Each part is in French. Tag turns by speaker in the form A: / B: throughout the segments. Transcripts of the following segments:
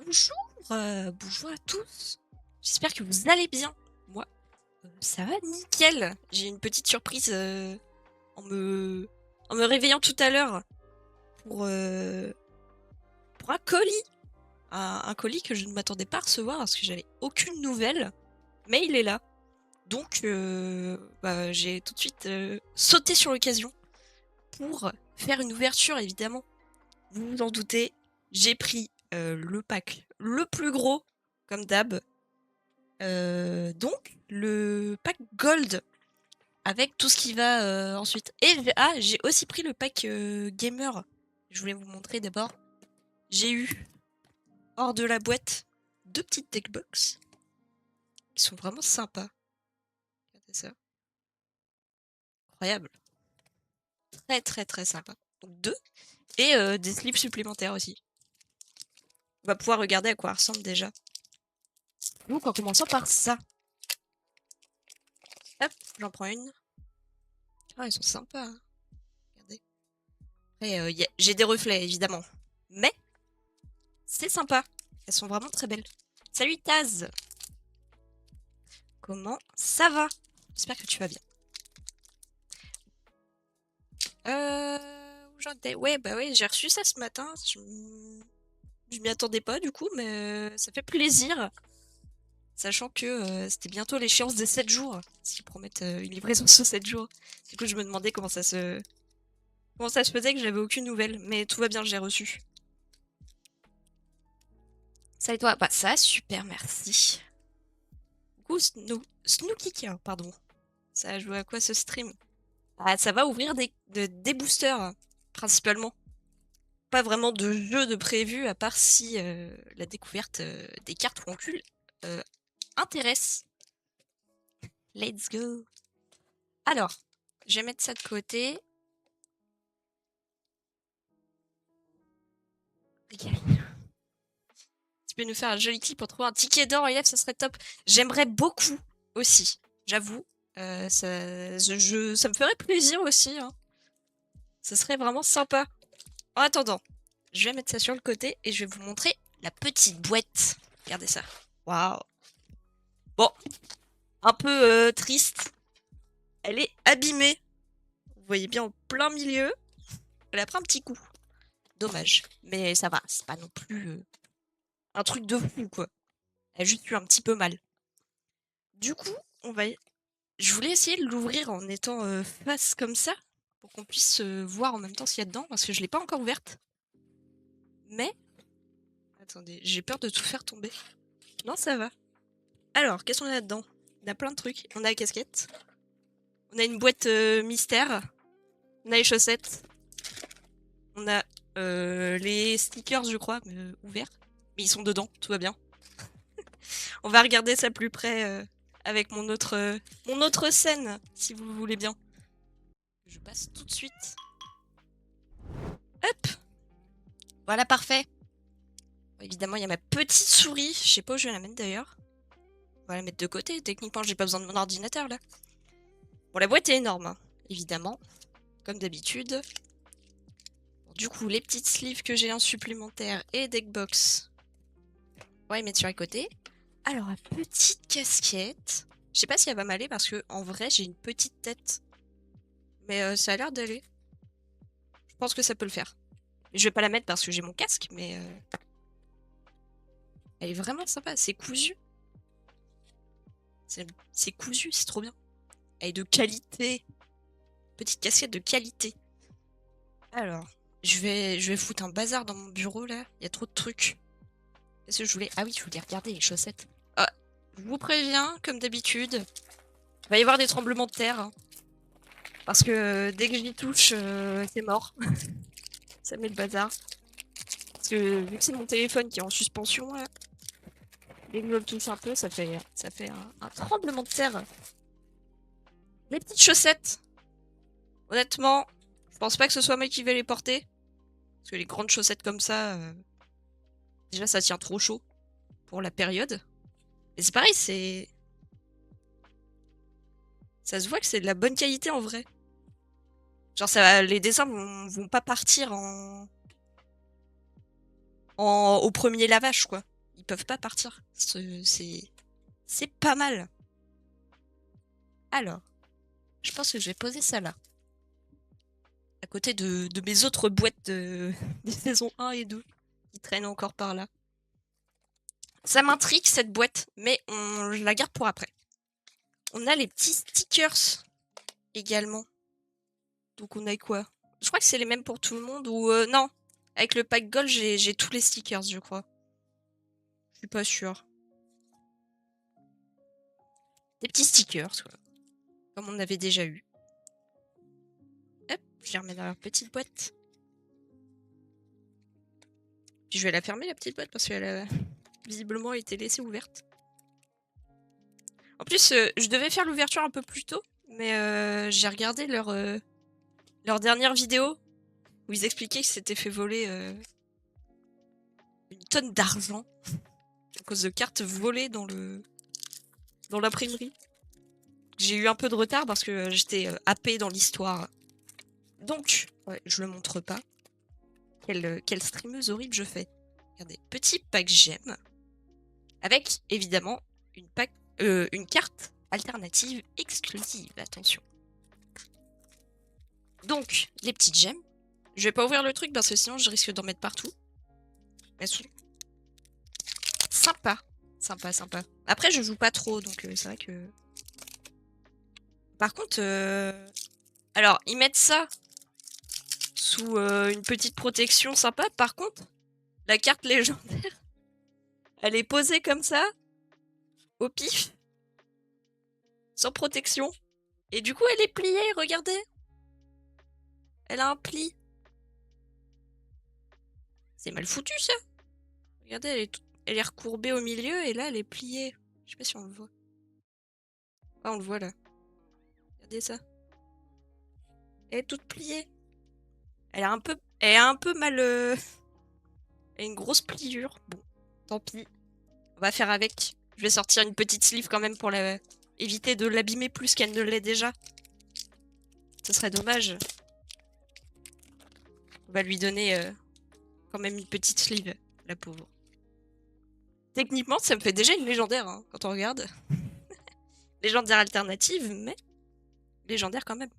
A: Bonjour, bonjour à tous. J'espère que vous allez bien. Moi, ça va nickel. J'ai une petite surprise en me réveillant tout à l'heure pour, pour un colis. Un colis que je ne m'attendais pas à recevoir parce que j'avais aucune nouvelle. Mais il est là. Donc, j'ai tout de suite sauté sur l'occasion pour faire une ouverture, évidemment. Vous vous en doutez, j'ai pris le pack le plus gros, comme d'hab. Donc, le pack Gold, avec tout ce qui va ensuite. Et j'ai aussi pris le pack Gamer. Je voulais vous montrer d'abord. J'ai eu, hors de la boîte, 2 petites deckbox. Qui sont vraiment sympas. Regardez ça. Incroyable. Très très très sympa. Donc 2. Et des slips supplémentaires aussi. On va pouvoir regarder à quoi ressemble déjà. Donc en commençant par ça. Hop, j'en prends une. Ah, ils sont sympas. Hein. Regardez. Après, j'ai des reflets, évidemment. Mais, c'est sympa. Elles sont vraiment très belles. Salut Taz. Comment ça va? J'espère que tu vas bien. Où j'en étais? Ouais, bah ouais, j'ai reçu ça ce matin. Je m'y attendais pas du coup, mais ça fait plaisir. Sachant que c'était bientôt l'échéance des 7 jours. Parce qu'ils promettent une livraison sur 7 jours. Du coup, je me demandais comment ça se faisait que j'avais aucune nouvelle. Mais tout va bien, j'ai reçu. Ça et toi? Bah ça, super, merci. Coucou Snooki, pardon. Ça a joué à quoi ce stream? Ah, ça va ouvrir des boosters, principalement. Pas vraiment de jeu de prévu, à part si la découverte des cartes Rancul intéresse. Let's go. Alors, je vais mettre ça de côté. Tu peux nous faire un joli clip pour trouver un ticket d'or, élève, ça serait top. J'aimerais beaucoup aussi, j'avoue. Ça me ferait plaisir aussi. Hein. Ça serait vraiment sympa. En attendant, je vais mettre ça sur le côté et je vais vous montrer la petite boîte. Regardez ça. Waouh. Bon, un peu triste. Elle est abîmée. Vous voyez bien en plein milieu. Elle a pris un petit coup. Dommage. Mais ça va, c'est pas non plus un truc de fou, quoi. Elle a juste eu un petit peu mal. Du coup, je voulais essayer de l'ouvrir en étant face comme ça, pour qu'on puisse voir en même temps ce qu'il y a dedans, parce que je l'ai pas encore ouverte. Mais... Attendez, j'ai peur de tout faire tomber. Non, ça va. Alors, qu'est-ce qu'on a là-dedans? On a plein de trucs. On a la casquette. On a une boîte mystère. On a les chaussettes. On a les stickers, je crois, ouverts. Mais ils sont dedans, tout va bien. On va regarder ça plus près avec mon autre scène, si vous voulez bien. Je passe tout de suite. Hop! Voilà, parfait. Bon, évidemment, il y a ma petite souris. Je sais pas où je vais la mettre d'ailleurs. On va la mettre de côté. Techniquement, j'ai pas besoin de mon ordinateur là. Bon, la boîte est énorme, hein, évidemment. Comme d'habitude. Bon, du coup, les petites sleeves que j'ai en supplémentaire et deckbox. On va les mettre sur les côtés. Alors, la petite casquette. Je sais pas si elle va m'aller parce que en vrai, j'ai une petite tête. Mais ça a l'air d'aller. Je pense que ça peut le faire. Je vais pas la mettre parce que j'ai mon casque, mais... Elle est vraiment sympa, c'est cousu. C'est cousu, c'est trop bien. Elle est de qualité. Petite casquette de qualité. Alors, je vais foutre un bazar dans mon bureau là. Il y a trop de trucs. Qu'est-ce que je voulais... Ah oui, je voulais regarder les chaussettes. Ah, je vous préviens, comme d'habitude, il va y avoir des tremblements de terre. Hein. Parce que dès que j'y touche, c'est mort. Ça met le bazar. Parce que vu que c'est mon téléphone qui est en suspension là, dès que je le touche un peu, ça fait un tremblement de terre. Les petites chaussettes. Honnêtement, je pense pas que ce soit moi qui vais les porter. Parce que les grandes chaussettes comme ça, déjà ça tient trop chaud pour la période. Et c'est pareil, ça se voit que c'est de la bonne qualité en vrai. Genre les dessins vont pas partir au premier lavage quoi. Ils peuvent pas partir. C'est pas mal. Alors, je pense que je vais poser ça là. À côté de mes autres boîtes des saisons 1 et 2 qui traînent encore par là. Ça m'intrigue cette boîte, mais je la garde pour après. On a les petits stickers également. Donc on a quoi? Je crois que c'est les mêmes pour tout le monde ou non. Avec le pack gold, j'ai tous les stickers, je crois. Je suis pas sûre. Des petits stickers, quoi. Comme on avait déjà eu. Hop, je les remets dans leur petite boîte. Puis je vais la fermer, la petite boîte, parce qu'elle a visiblement été laissée ouverte. En plus, je devais faire l'ouverture un peu plus tôt, mais j'ai regardé leur dernière vidéo où ils expliquaient qu'ils s'étaient fait voler une tonne d'argent à cause de cartes volées dans l'imprimerie. J'ai eu un peu de retard parce que j'étais happée dans l'histoire. Donc, ouais, je le montre pas. Quelle streameuse horrible je fais. Regardez, petit pack gemme. Avec, évidemment, une carte alternative exclusive. Attention. Donc, les petites gemmes. Je vais pas ouvrir le truc parce que sinon je risque d'en mettre partout. Elles sont sympa. Sympa, sympa. Après, je joue pas trop, donc c'est vrai que... Par contre, alors, ils mettent ça sous une petite protection sympa. Par contre, la carte légendaire, elle est posée comme ça, au pif, sans protection. Et du coup, elle est pliée, regardez. Elle a un pli. C'est mal foutu, ça. Regardez, elle est recourbée au milieu, et là, elle est pliée. Je sais pas si on le voit. Ah, on le voit, là. Regardez ça. Elle est toute pliée. Elle est un peu mal... Elle a une grosse pliure. Bon, tant pis. On va faire avec. Je vais sortir une petite sleeve quand même pour éviter de l'abîmer plus qu'elle ne l'est déjà. Ce serait dommage. On va lui donner quand même une petite sleeve, la pauvre. Techniquement, ça me fait déjà une légendaire, hein, quand on regarde. Légendaire alternative, mais légendaire quand même.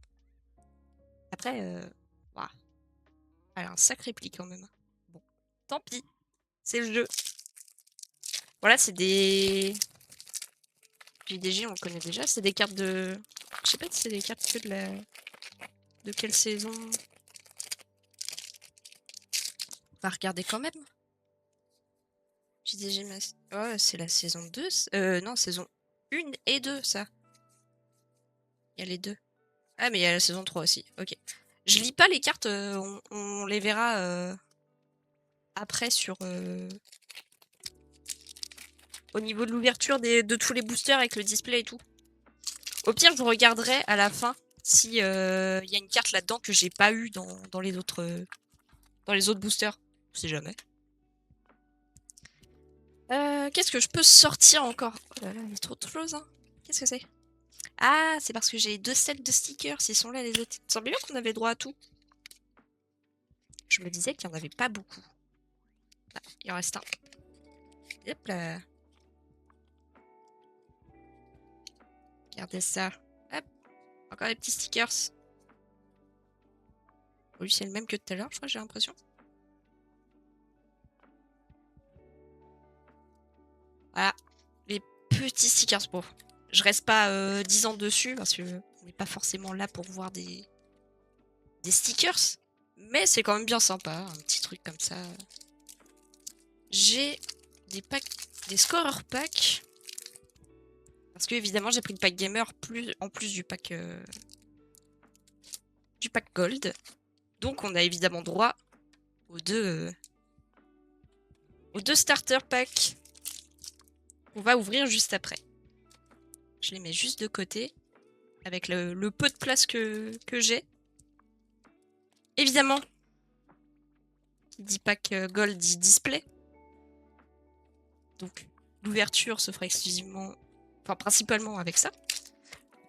A: Après, ouah. Elle a un sacré pli quand même. Bon, tant pis. C'est le jeu. Voilà, c'est des... JDG, on le connaît déjà. C'est des cartes de... Je sais pas si c'est des cartes que de la... De quelle saison? On va regarder quand même. JDG ouais, c'est la saison 2. Non, saison 1 et 2, ça. Il y a les deux. Ah, mais il y a la saison 3 aussi. Ok. Je lis pas les cartes, on les verra après sur... Au niveau de l'ouverture de tous les boosters avec le display et tout. Au pire, je regarderai à la fin si y a une carte là-dedans que j'ai pas eu dans les autres boosters. On sait jamais. Qu'est-ce que je peux sortir encore? Oh là là, il y a trop de choses, hein. Qu'est-ce que c'est? Ah, c'est parce que j'ai 2 sets de stickers. Ils sont là, les autres. Il semblait bien qu'on avait droit à tout. Je me disais qu'il n'y en avait pas beaucoup. Ah, il en reste un. Hop là. Regardez ça. Hop. Encore des petits stickers. Oui, c'est le même que tout à l'heure, je crois, j'ai l'impression. Voilà. Les petits stickers. Bon, je reste pas 10 ans dessus parce que on n'est pas forcément là pour voir des stickers. Mais c'est quand même bien sympa, un petit truc comme ça. J'ai des packs, des scorer packs. Parce que évidemment j'ai pris le pack gamer en plus du pack gold. Donc on a évidemment droit aux deux starter packs qu'on va ouvrir juste après. Je les mets juste de côté avec le peu de place que j'ai. Évidemment, qui dit pack gold dit display. Donc l'ouverture se fera exclusivement, enfin principalement avec ça.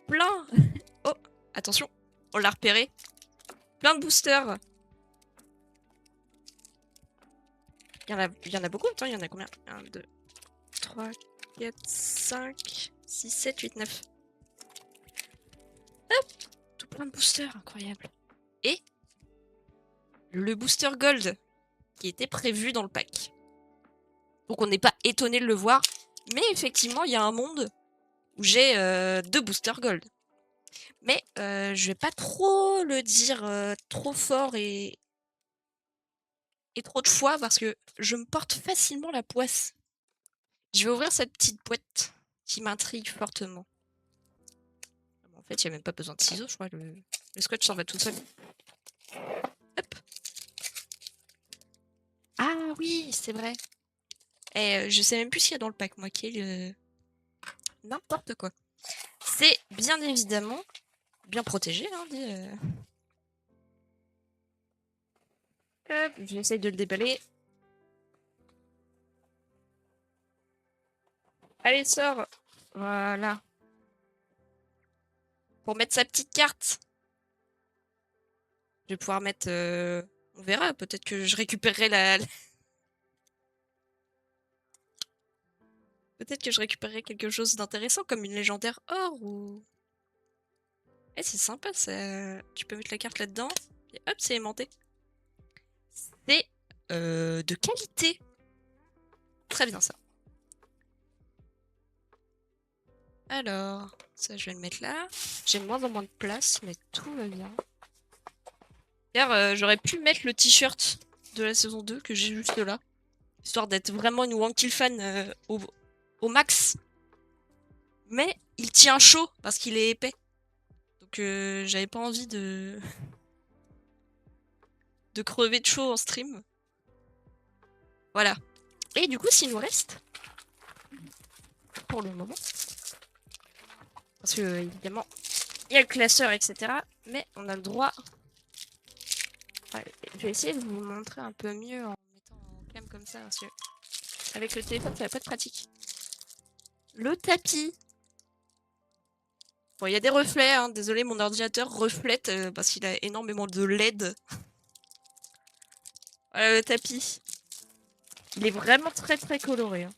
A: Plein. Oh, attention, on l'a repéré. Plein de boosters. Il y en a beaucoup. Attends, il y en a combien? 1, 2, 3, 4, 5, 6, 7, 8, 9. Hop! Tout plein de boosters, incroyable. Et le booster gold qui était prévu dans le pack. Donc on n'est pas étonné de le voir. Mais effectivement, il y a un monde où j'ai 2 boosters gold. Mais je vais pas trop le dire trop fort et trop de fois parce que je me porte facilement la poisse. Je vais ouvrir cette petite boîte qui m'intrigue fortement. En fait, il n'y a même pas besoin de ciseaux, je crois. Le scotch s'en va tout seul. Hop. Ah oui, c'est vrai. Et je sais même plus ce qu'il y a dans le pack, moi, qui est le... N'importe quoi. C'est bien évidemment bien protégé, hein, Hop, j'essaye de le déballer. Allez, sors. Voilà. Pour mettre sa petite carte. Je vais pouvoir mettre... On verra, peut-être que je récupérerai la... Peut-être que je récupérerai quelque chose d'intéressant, comme une légendaire or ou... Eh, c'est sympa, ça... Tu peux mettre la carte là-dedans, et hop, c'est aimanté. C'est de qualité. Très bien, ça. Alors, ça, je vais le mettre là. J'ai de moins en moins de place, mais tout va bien. D'ailleurs, j'aurais pu mettre le t-shirt de la saison 2 que j'ai juste là. Histoire d'être vraiment une Wankill fan au max. Mais il tient chaud parce qu'il est épais. Donc j'avais pas envie de crever de chaud en stream. Voilà. Et du coup, s'il nous reste, pour le moment, parce que évidemment, il y a le classeur, etc. Mais on a le droit... Ouais, je vais essayer de vous montrer un peu mieux en mettant en cam comme ça, parce que avec le téléphone, ça va pas être pratique. Le tapis. Bon, il y a des reflets, hein. Désolé, mon ordinateur reflète parce qu'il a énormément de LED. Voilà le tapis. Il est vraiment très très coloré. Hein.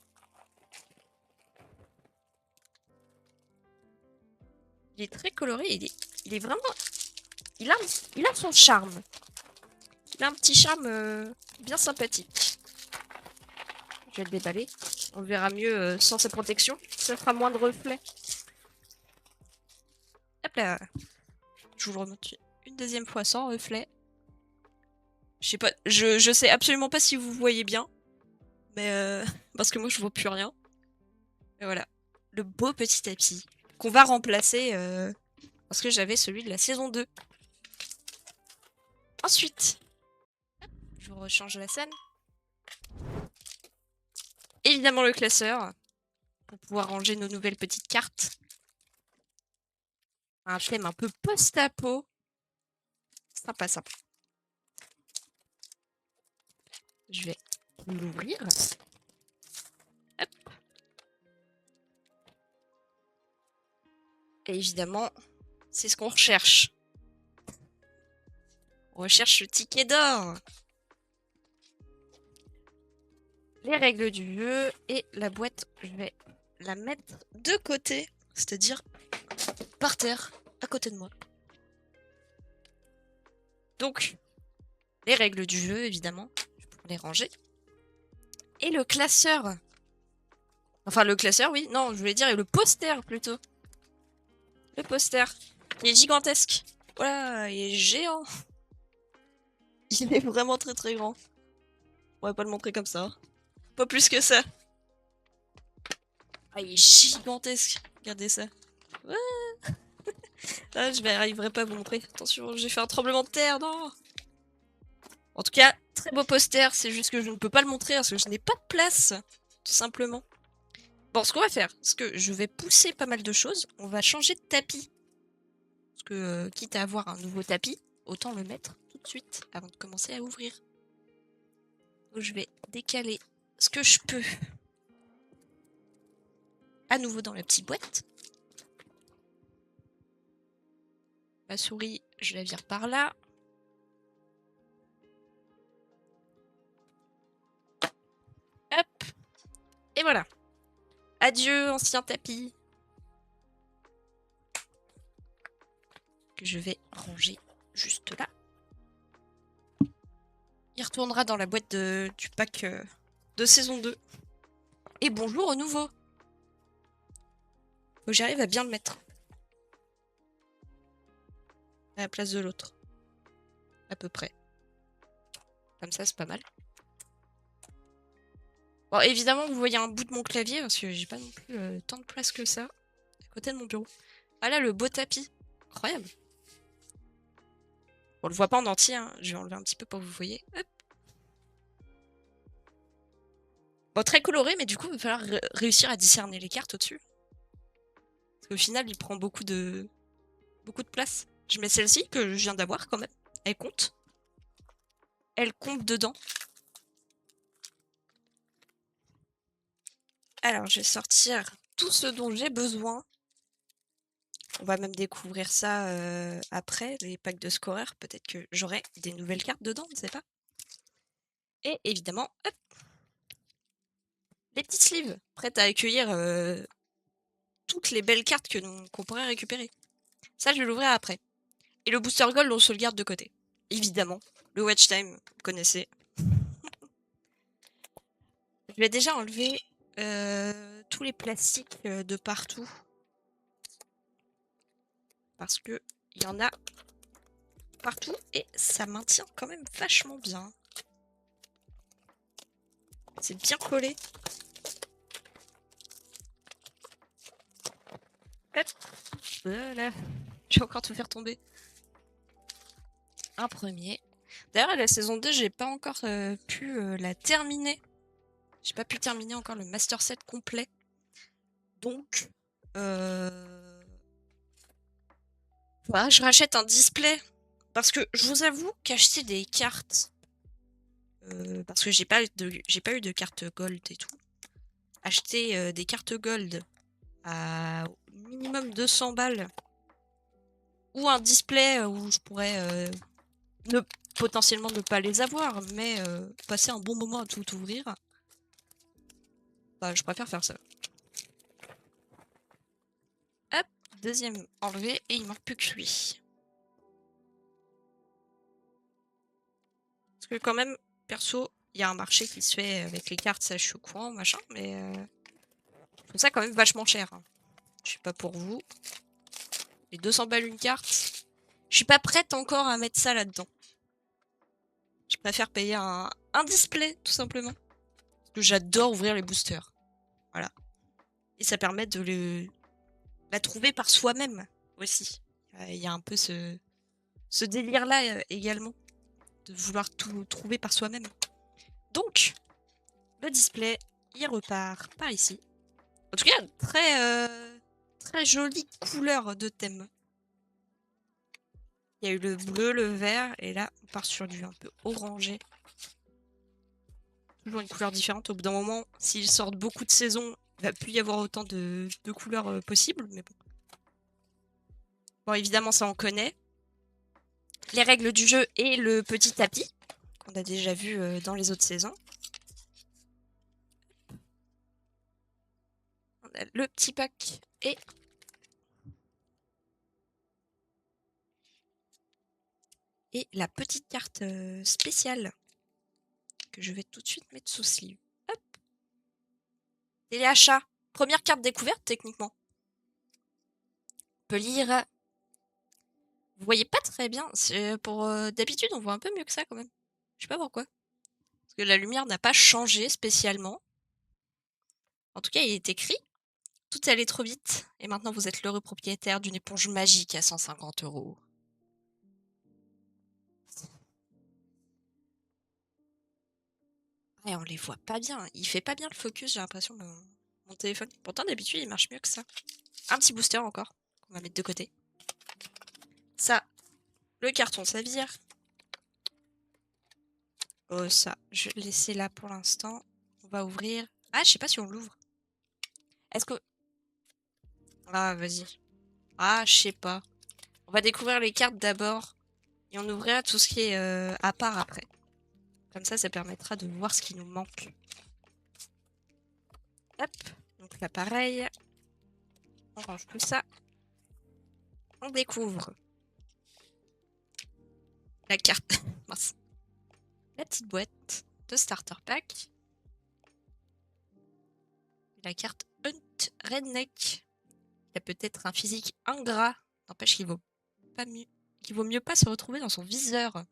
A: Il est très coloré, il est vraiment... Il a son charme. Il a un petit charme bien sympathique. Je vais le déballer. On verra mieux sans sa protection. Ça fera moins de reflets. Hop là. Je vous le remonte une deuxième fois sans reflet. Je sais pas, je sais absolument pas si vous voyez bien. Mais parce que moi je vois plus rien. Et voilà. Le beau petit tapis. Qu'on va remplacer parce que j'avais celui de la saison 2. Ensuite, je vous rechange la scène. Évidemment le classeur. Pour pouvoir ranger nos nouvelles petites cartes. Un thème un peu post-apo. Sympa, sympa. Je vais l'ouvrir. Hop. Et évidemment, c'est ce qu'on recherche. On recherche le ticket d'or. Les règles du jeu et la boîte, je vais la mettre de côté, c'est-à-dire par terre, à côté de moi. Donc, les règles du jeu, évidemment, je peux les ranger. Et le classeur. Enfin, le classeur, oui. Non, je voulais dire le poster, plutôt. Le poster. Il est gigantesque. Voilà, il est géant. Il est vraiment très très grand. On va pas le montrer comme ça. Pas plus que ça. Ah, il est gigantesque. Regardez ça. Ah, je n'arriverai pas à vous montrer. Attention, j'ai fait un tremblement de terre, non. En tout cas, très beau poster. C'est juste que je ne peux pas le montrer parce que je n'ai pas de place. Tout simplement. Bon, ce qu'on va faire, c'est que je vais pousser pas mal de choses. On va changer de tapis. Parce que, quitte à avoir un nouveau tapis, autant le mettre tout de suite avant de commencer à ouvrir. Donc, je vais décaler ce que je peux à nouveau dans la petite boîte. Ma souris, je la vire par là. Hop. Et voilà. Adieu, ancien tapis. Que je vais ranger juste là. Il retournera dans la boîte du pack de saison 2. Et bonjour au nouveau. Faut que j'arrive à bien le mettre. À la place de l'autre. À peu près. Comme ça, c'est pas mal. Bon, évidemment, vous voyez un bout de mon clavier, parce que j'ai pas non plus tant de place que ça. À côté de mon bureau. Ah là, le beau tapis. Incroyable. On le voit pas en entier, hein. Je vais enlever un petit peu pour que vous voyez. Hop. Bon, très coloré, mais du coup, il va falloir réussir à discerner les cartes au-dessus. Parce qu'au final, il prend beaucoup de place. Je mets celle-ci, que je viens d'avoir quand même. Elle compte. Elle compte dedans. Alors, je vais sortir tout ce dont j'ai besoin. On va même découvrir ça après, les packs de scorers. Peut-être que j'aurai des nouvelles cartes dedans, on ne sait pas. Et évidemment, hop, les petites sleeves, prêtes à accueillir toutes les belles cartes qu'on pourrait récupérer. Ça, je vais l'ouvrir après. Et le booster gold, on se le garde de côté. Évidemment, le watch time, vous connaissez. Je vais déjà enlever tous les plastiques de partout. Parce que il y en a partout et ça maintient quand même vachement bien. C'est bien collé. Hop. Voilà. Je vais encore tout faire tomber. Un premier. D'ailleurs, la saison 2, j'ai pas encore pu la terminer. J'ai pas pu terminer encore le master set complet. Donc, voilà, je rachète un display. Parce que je vous avoue qu'acheter des cartes... parce que j'ai pas eu de cartes gold et tout. Acheter des cartes gold à minimum 200 balles. Ou un display où je pourrais potentiellement ne pas les avoir, mais passer un bon moment à tout ouvrir. Bah, je préfère faire ça. Hop, deuxième enlevé, et il manque plus que lui. Parce que quand même, perso, il y a un marché qui se fait avec les cartes, ça je suis au courant, machin, mais je trouve ça quand même vachement cher. Hein. Je sais pas pour vous. Les 200 balles une carte, je suis pas prête encore à mettre ça là-dedans. Je préfère payer un display, tout simplement. Parce que j'adore ouvrir les boosters. Voilà. Et ça permet de la trouver par soi-même aussi. Il y a un peu ce délire-là également. De vouloir tout trouver par soi-même. Donc, le display, il repart par ici. En tout cas, très jolie couleur de thème. Il y a eu le bleu, le vert, et là, on part sur du un peu orangé. Toujours une couleur différente. Au bout d'un moment, s'ils sortent beaucoup de saisons, il va plus y avoir autant de couleurs possibles, mais bon. Bon, évidemment, ça on connaît. Les règles du jeu et le petit tapis, qu'on a déjà vu dans les autres saisons. On a le petit pack et la petite carte spéciale que je vais tout de suite mettre sous sleeve. Hop. Téléachat. Première carte découverte, techniquement. On peut lire. Vous voyez pas très bien. Pour d'habitude, on voit un peu mieux que ça quand même. Je sais pas pourquoi. Parce que la lumière n'a pas changé spécialement. En tout cas, il est écrit. Tout allait trop vite. Et maintenant, vous êtes l'heureux propriétaire d'une éponge magique à 150 €. Ouais, on les voit pas bien. Il fait pas bien le focus, j'ai l'impression, mon téléphone. Pourtant, d'habitude, il marche mieux que ça. Un petit booster encore, qu'on va mettre de côté. Ça, le carton, ça vire. Oh, ça, je vais le laisser là pour l'instant. On va ouvrir. Ah, je sais pas si on l'ouvre. Est-ce que... Ah, vas-y. Ah, je sais pas. On va découvrir les cartes d'abord. Et on ouvrira tout ce qui est à part après. Comme ça permettra de voir ce qui nous manque. Hop. Donc Donc là, pareil. On range tout ça. On découvre la carte. Mince. La petite boîte de starter pack. La carte Hunt Redneck. Il y a peut-être un physique ingrat. N'empêche qu'il vaut pas mieux. Qu'il vaut mieux pas se retrouver dans son viseur.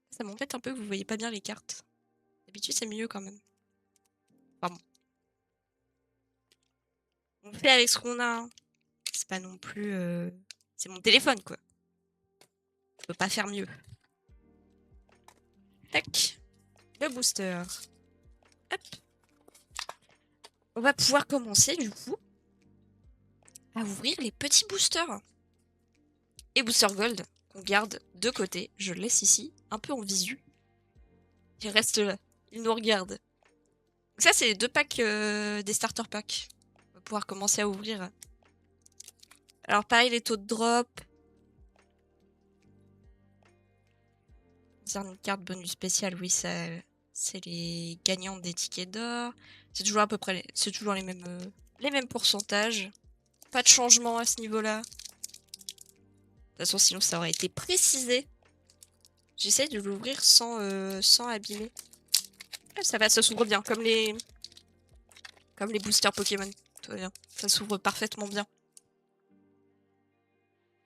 A: Ça m'embête un peu que vous voyez pas bien les cartes. D'habitude, c'est mieux quand même. Enfin bon. On fait avec ce qu'on a. Hein. C'est pas non plus... C'est mon téléphone, quoi. Je peux pas faire mieux. Tac. Le booster. Hop. On va pouvoir commencer, du coup, à ouvrir les petits boosters. Et booster gold, qu'on garde de côté. Je le laisse ici, un peu en visu. Il reste là. Il nous regarde. Donc ça, c'est les 2 packs des starter packs. On va pouvoir commencer à ouvrir. Alors, pareil, les taux de drop. Une carte bonus spéciale, oui, ça, c'est les gagnants des tickets d'or. C'est toujours à peu près, c'est toujours les mêmes pourcentages. Pas de changement à ce niveau-là. De toute façon, sinon ça aurait été précisé. J'essaie de l'ouvrir sans abîmer. Ah, ça va, ça s'ouvre bien, comme les boosters Pokémon. Tout va bien. Ça s'ouvre parfaitement bien.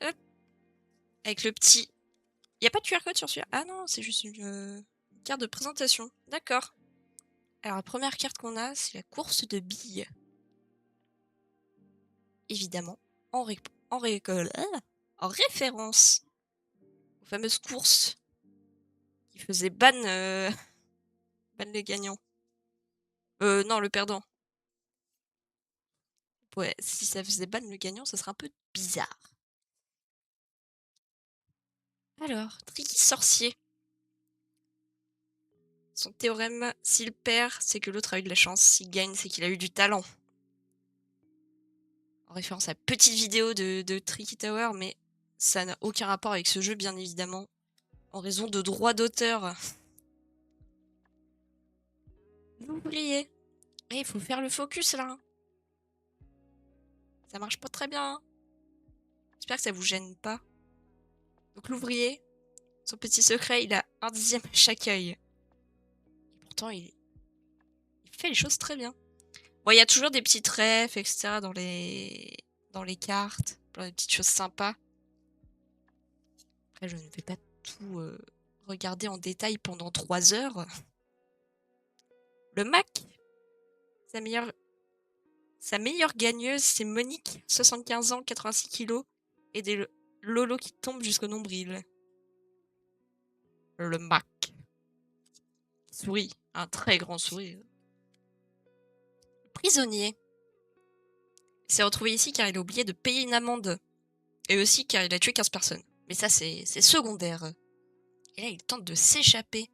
A: Hop. Avec le petit... Il n'y a pas de QR code sur celui-là. Ah non, c'est juste une carte de présentation. D'accord. Alors, la première carte qu'on a, c'est la course de billes. Évidemment, en référence aux fameuses courses qui faisaient ban les gagnants. Non, le perdant. Ouais, si ça faisait ban le gagnant, ça serait un peu bizarre. Alors, Tricky Sorcier. Son théorème, s'il perd, c'est que l'autre a eu de la chance. S'il gagne, c'est qu'il a eu du talent. En référence à la petite vidéo de Tricky Tower, mais ça n'a aucun rapport avec ce jeu, bien évidemment. En raison de droits d'auteur. L'ouvrier. Il faut faire le focus, là. Ça marche pas très bien. Hein. J'espère que ça vous gêne pas. Donc l'ouvrier, son petit secret, il a 1/10 à chaque œil. Et pourtant, il fait les choses très bien. Bon, il y a toujours des petits trèfles, etc. dans les cartes. Plein de petites choses sympas. Après, je ne vais pas tout regarder en détail pendant 3 heures. Le Mac, sa meilleure gagneuse, c'est Monique, 75 ans, 86 kilos, et des lolos qui tombent jusqu'au nombril. Le Mac. Souris, un très grand sourire. Prisonnier. Il s'est retrouvé ici car il a oublié de payer une amende. Et aussi car il a tué 15 personnes. Mais ça, c'est secondaire. Et là, il tente de s'échapper.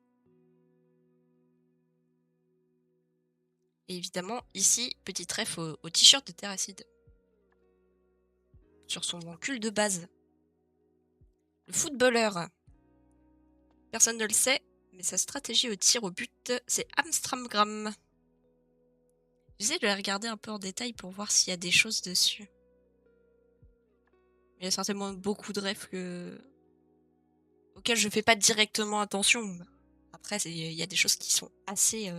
A: Et évidemment, ici, petit trèfle au t-shirt de Terracide. Sur son cul de base. Le footballeur. Personne ne le sait, mais sa stratégie au tir au but, c'est Amstramgram. J'essaie de la regarder un peu en détail pour voir s'il y a des choses dessus. Il y a certainement beaucoup de refs auxquels je fais pas directement attention. Après, il y a des choses qui sont assez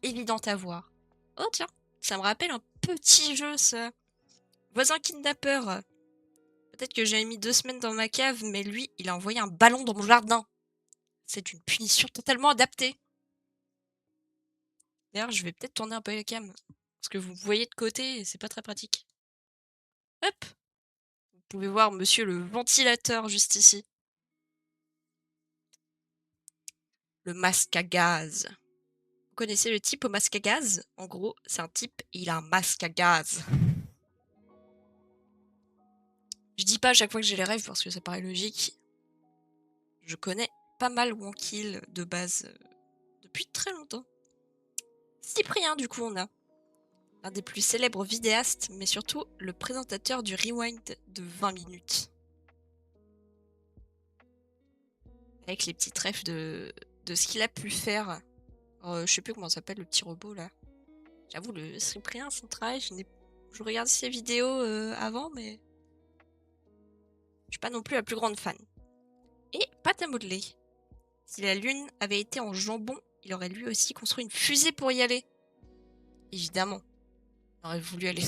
A: évidentes à voir. Oh tiens, ça me rappelle un petit jeu, ça. Voisin kidnapper. Peut-être que j'avais mis 2 semaines dans ma cave, mais lui, il a envoyé un ballon dans mon jardin. C'est une punition totalement adaptée. D'ailleurs, je vais peut-être tourner un peu la cam. Parce que vous voyez de côté, c'est pas très pratique. Hop! Vous pouvez voir monsieur le ventilateur juste ici. Le masque à gaz. Vous connaissez le type au masque à gaz? En gros, c'est un type, il a un masque à gaz. Je dis pas à chaque fois que j'ai les rêves parce que ça paraît logique. Je connais pas mal Wonkill de base depuis très longtemps. Cyprien, du coup, on a. L'un des plus célèbres vidéastes, mais surtout le présentateur du Rewind de 20 minutes. Avec les petits trèfles de ce qu'il a pu faire Je sais plus comment ça s'appelle, le petit robot, là. J'avoue, le Cyprien, son travail, je regardais ses vidéos avant, mais je suis pas non plus la plus grande fan. Et pâte à modeler. Si la Lune avait été en jambon, il aurait lui aussi construit une fusée pour y aller. Évidemment. Il aurait voulu aller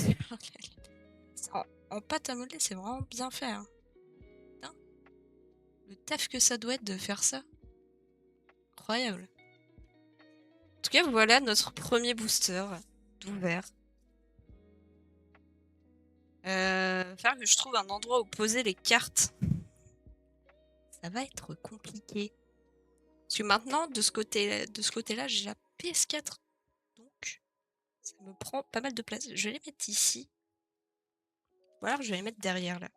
A: en pâte à modeler, c'est vraiment bien fait. Hein. Putain. Le taf que ça doit être de faire ça. Incroyable. En tout cas, voilà notre premier booster d'ouvert. Faire que je trouve un endroit où poser les cartes. Ça va être compliqué. Parce que maintenant, de ce côté-là, j'ai la PS4. Donc, ça me prend pas mal de place. Je vais les mettre ici. Ou alors, je vais les mettre derrière, là.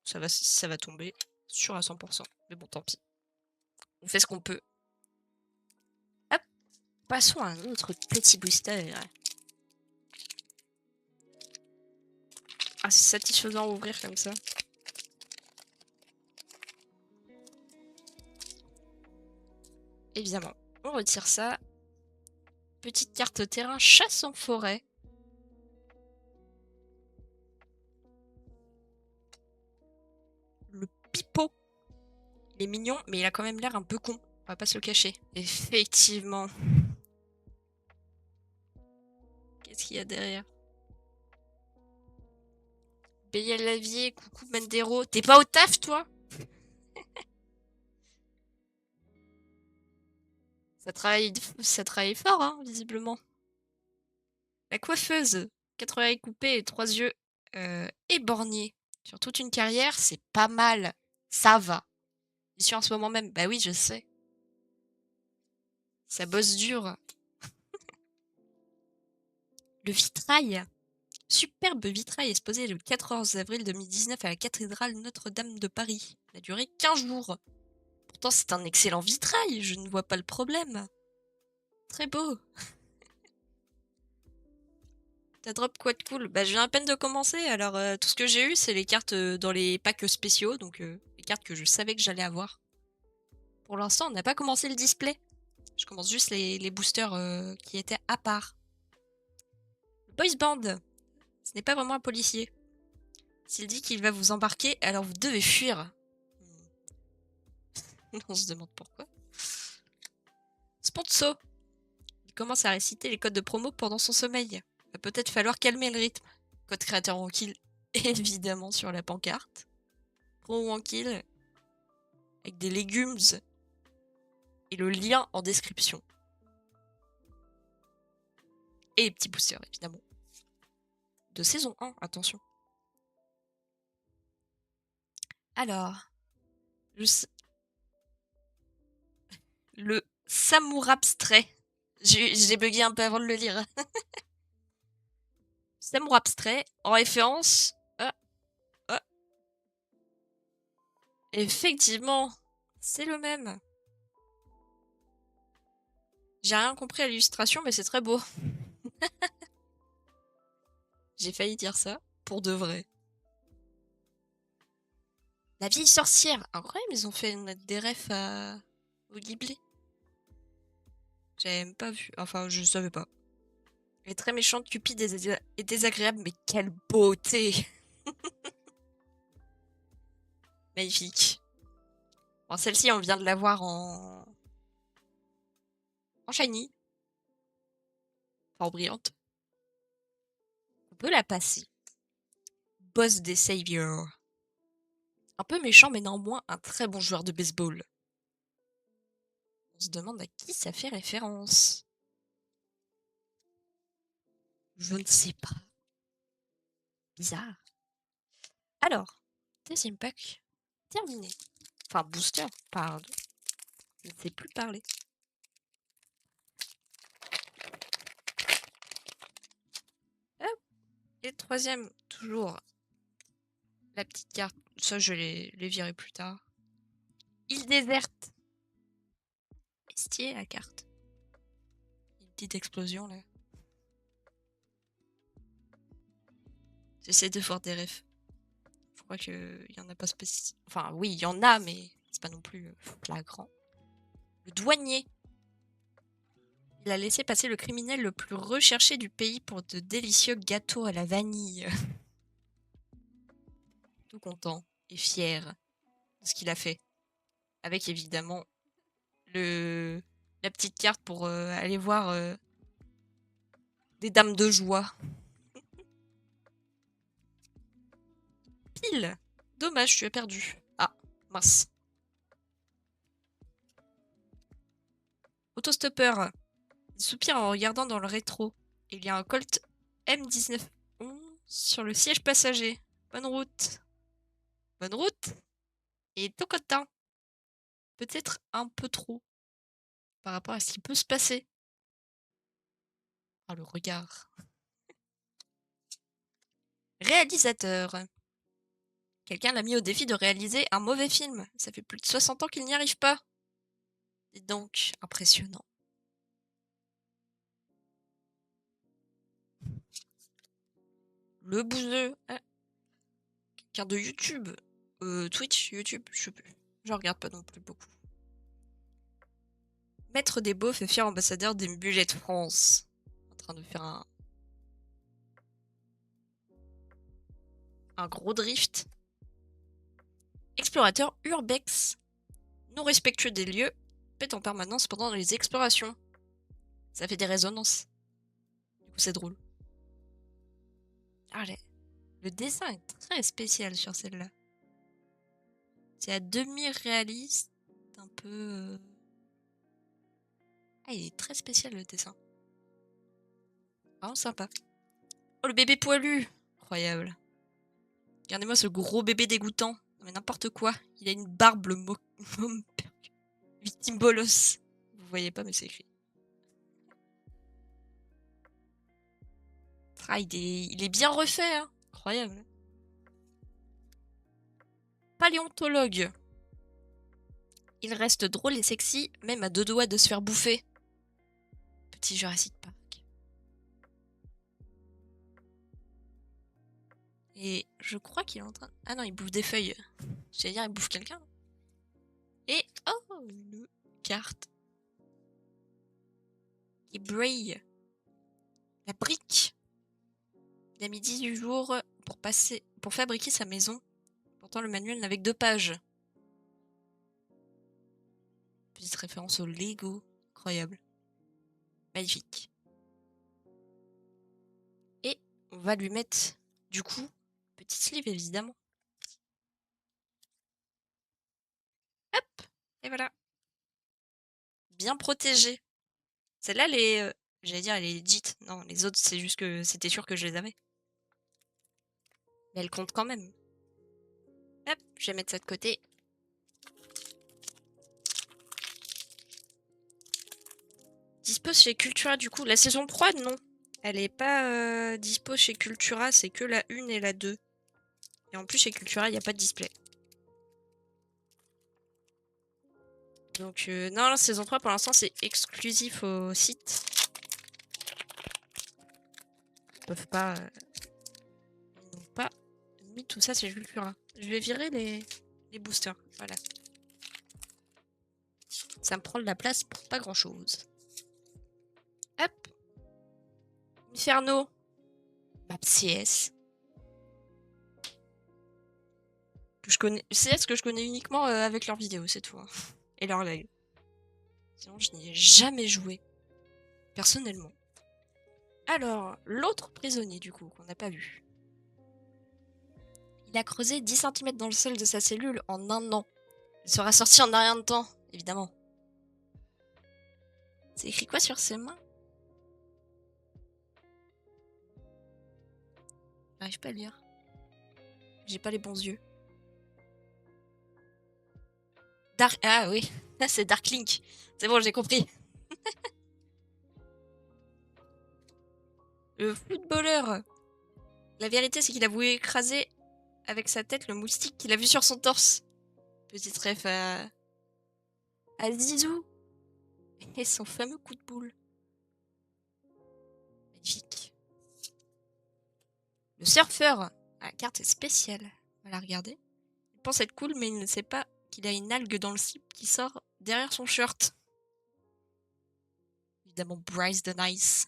A: Ça va tomber. Sûr à 100%. Mais bon, tant pis. On fait ce qu'on peut. Hop. Passons à un autre petit booster. Ah, c'est satisfaisant à ouvrir comme ça. Évidemment, on retire ça. Petite carte terrain, chasse en forêt. Le pipeau. Il est mignon, mais il a quand même l'air un peu con. On va pas se le cacher. Effectivement. Qu'est-ce qu'il y a derrière? Bélier Lavier, coucou Mendero. T'es pas au taf, toi? Ça travaille fort, hein, visiblement. La coiffeuse, 4 oreilles coupées et 3 yeux éborgnés. Sur toute une carrière, c'est pas mal. Ça va. J'y suis en ce moment même. Bah oui, je sais. Ça bosse dur. Le vitrail. Superbe vitrail exposé le 14 avril 2019 à la cathédrale Notre-Dame de Paris. Il a duré 15 jours. Pourtant, c'est un excellent vitrail. Je ne vois pas le problème. Très beau. T'as drop quoi de cool? Bah, je viens à peine de commencer, alors tout ce que j'ai eu, c'est les cartes dans les packs spéciaux, donc les cartes que je savais que j'allais avoir. Pour l'instant, on n'a pas commencé le display. Je commence juste les boosters qui étaient à part. Le Boys Band. Ce n'est pas vraiment un policier. S'il dit qu'il va vous embarquer, alors vous devez fuir. On se demande pourquoi. Sponso. Il commence à réciter les codes de promo pendant son sommeil. Va peut-être falloir calmer le rythme. Code créateur Wankill, évidemment sur la pancarte. Pro Wankill, avec des légumes et le lien en description. Et les petits boosters, évidemment. De saison 1, attention. Alors, le Samour abstrait. J'ai bugué un peu avant de le lire. Samour abstrait, en référence... Effectivement, c'est le même. J'ai rien compris à l'illustration, mais c'est très beau. J'ai failli dire ça, pour de vrai. La vieille sorcière. Incroyable, ils ont fait des refs au Ghibli. J'avais même pas vu. Enfin, je savais pas. Elle est très méchante, cupide et désagréable, mais quelle beauté! Magnifique. Bon, celle-ci, on vient de la voir en shiny. Enfin, en brillante. On peut la passer. Boss des Saviors. Un peu méchant, mais néanmoins un très bon joueur de baseball. On se demande à qui ça fait référence. Je ne sais pas. Bizarre. Alors, deuxième pack terminé. Enfin, booster, pardon. Je ne sais plus parler. Hop. Et le troisième, toujours la petite carte. Ça, je les virer plus tard. Île déserte. Estier, la carte. Une petite explosion, là. J'essaie de voir des refs. Je crois qu'il y en a pas spécifiquement. Enfin, oui, il y en a, mais c'est pas non plus flagrant. Le douanier. Il a laissé passer le criminel le plus recherché du pays pour de délicieux gâteaux à la vanille. Tout content et fier de ce qu'il a fait. Avec évidemment la petite carte pour aller voir des dames de joie. Pile. Dommage, tu as perdu. Ah, mince. Autostoppeur. Il soupire en regardant dans le rétro. Il y a un Colt M1911 sur le siège passager. Bonne route. Bonne route. Et tout content. Peut-être un peu trop par rapport à ce qui peut se passer. Ah, le regard. Réalisateur. Quelqu'un l'a mis au défi de réaliser un mauvais film. Ça fait plus de 60 ans qu'il n'y arrive pas. Dites donc, impressionnant. Le bouseux. Ah, quelqu'un de YouTube. Twitch, YouTube, je sais plus. Je regarde pas non plus beaucoup. Maître des beaufs et fier ambassadeur des budgets de France. En train de faire un gros drift. Explorateur urbex. Non respectueux des lieux. Pète en permanence pendant les explorations. Ça fait des résonances. Du coup, c'est drôle. Ah, le dessin est très spécial sur celle-là. C'est à demi réaliste. Un peu... Ah, il est très spécial le dessin. Vraiment sympa. Oh, le bébé poilu. Incroyable. Regardez-moi ce gros bébé dégoûtant. Non, mais n'importe quoi. Il a une barbe, le victime bolos. Vous voyez pas, mais c'est écrit. Ah, il est bien refait, hein. Incroyable. Paléontologue. Il reste drôle et sexy, même à deux doigts de se faire bouffer. Petit Jurassic Park. Et je crois qu'il est en train... Ah non, il bouffe des feuilles. J'allais dire, il bouffe quelqu'un. Et... Oh, une carte. Il brille. La brique. Il a mis 18 jours pour fabriquer sa maison. Pourtant, le manuel n'avait que 2 pages. Petite référence au Lego. Incroyable. Magnifique. Et on va lui mettre, du coup, petit sleeve évidemment. Hop. Et voilà. Bien protégé. Celle-là, j'allais dire, elle est legit. Non, les autres, c'est juste que c'était sûr que je les avais. Mais elle compte quand même. Hop, je vais mettre ça de côté. Dispo chez Cultura, du coup. La saison 3, non. Elle est pas dispo chez Cultura, c'est que la 1 et la 2. Et en plus, chez Cultura, il n'y a pas de display. Donc, non, la saison 3, pour l'instant, c'est exclusif au site. Ils peuvent pas... ils n'ont pas mis tout ça chez Cultura. Je vais virer les boosters. Voilà. Ça me prend de la place pour pas grand-chose. Hop. Inferno. Map CS. CS que je connais uniquement avec leurs vidéos, c'est tout. Hein. Et leurs lives. Sinon, je n'y ai jamais joué. Personnellement. Alors, l'autre prisonnier, du coup, qu'on n'a pas vu. Il a creusé 10 cm dans le sol de sa cellule en 1 an. Il sera sorti en rien de temps, évidemment. C'est écrit quoi sur ses mains? J'arrive pas à lire. J'ai pas les bons yeux. Ah oui, là c'est Dark Link. C'est bon, j'ai compris. Le footballeur. La vérité, c'est qu'il a voulu écraser avec sa tête le moustique qu'il a vu sur son torse. Petite ref à Zizou. Et son fameux coup de boule. Magnifique. Le surfeur. La carte est spéciale. On va la regarder. Il pense être cool, mais il ne sait pas qu'il a une algue dans le slip qui sort derrière son shirt. évidemment Bryce the Nice.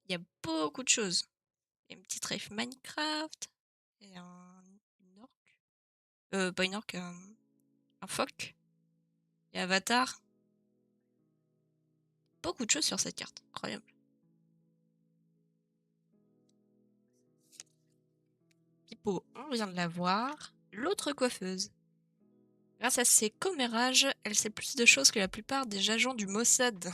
A: Il y a beaucoup de choses. Il y a une petite ref Minecraft. Et une orque. Pas une orque, un phoque. Et Avatar. Beaucoup de choses sur cette carte. Incroyable. Pipo, on vient de la voir. L'autre coiffeuse. Grâce à ses commérages, elle sait plus de choses que la plupart des agents du Mossad.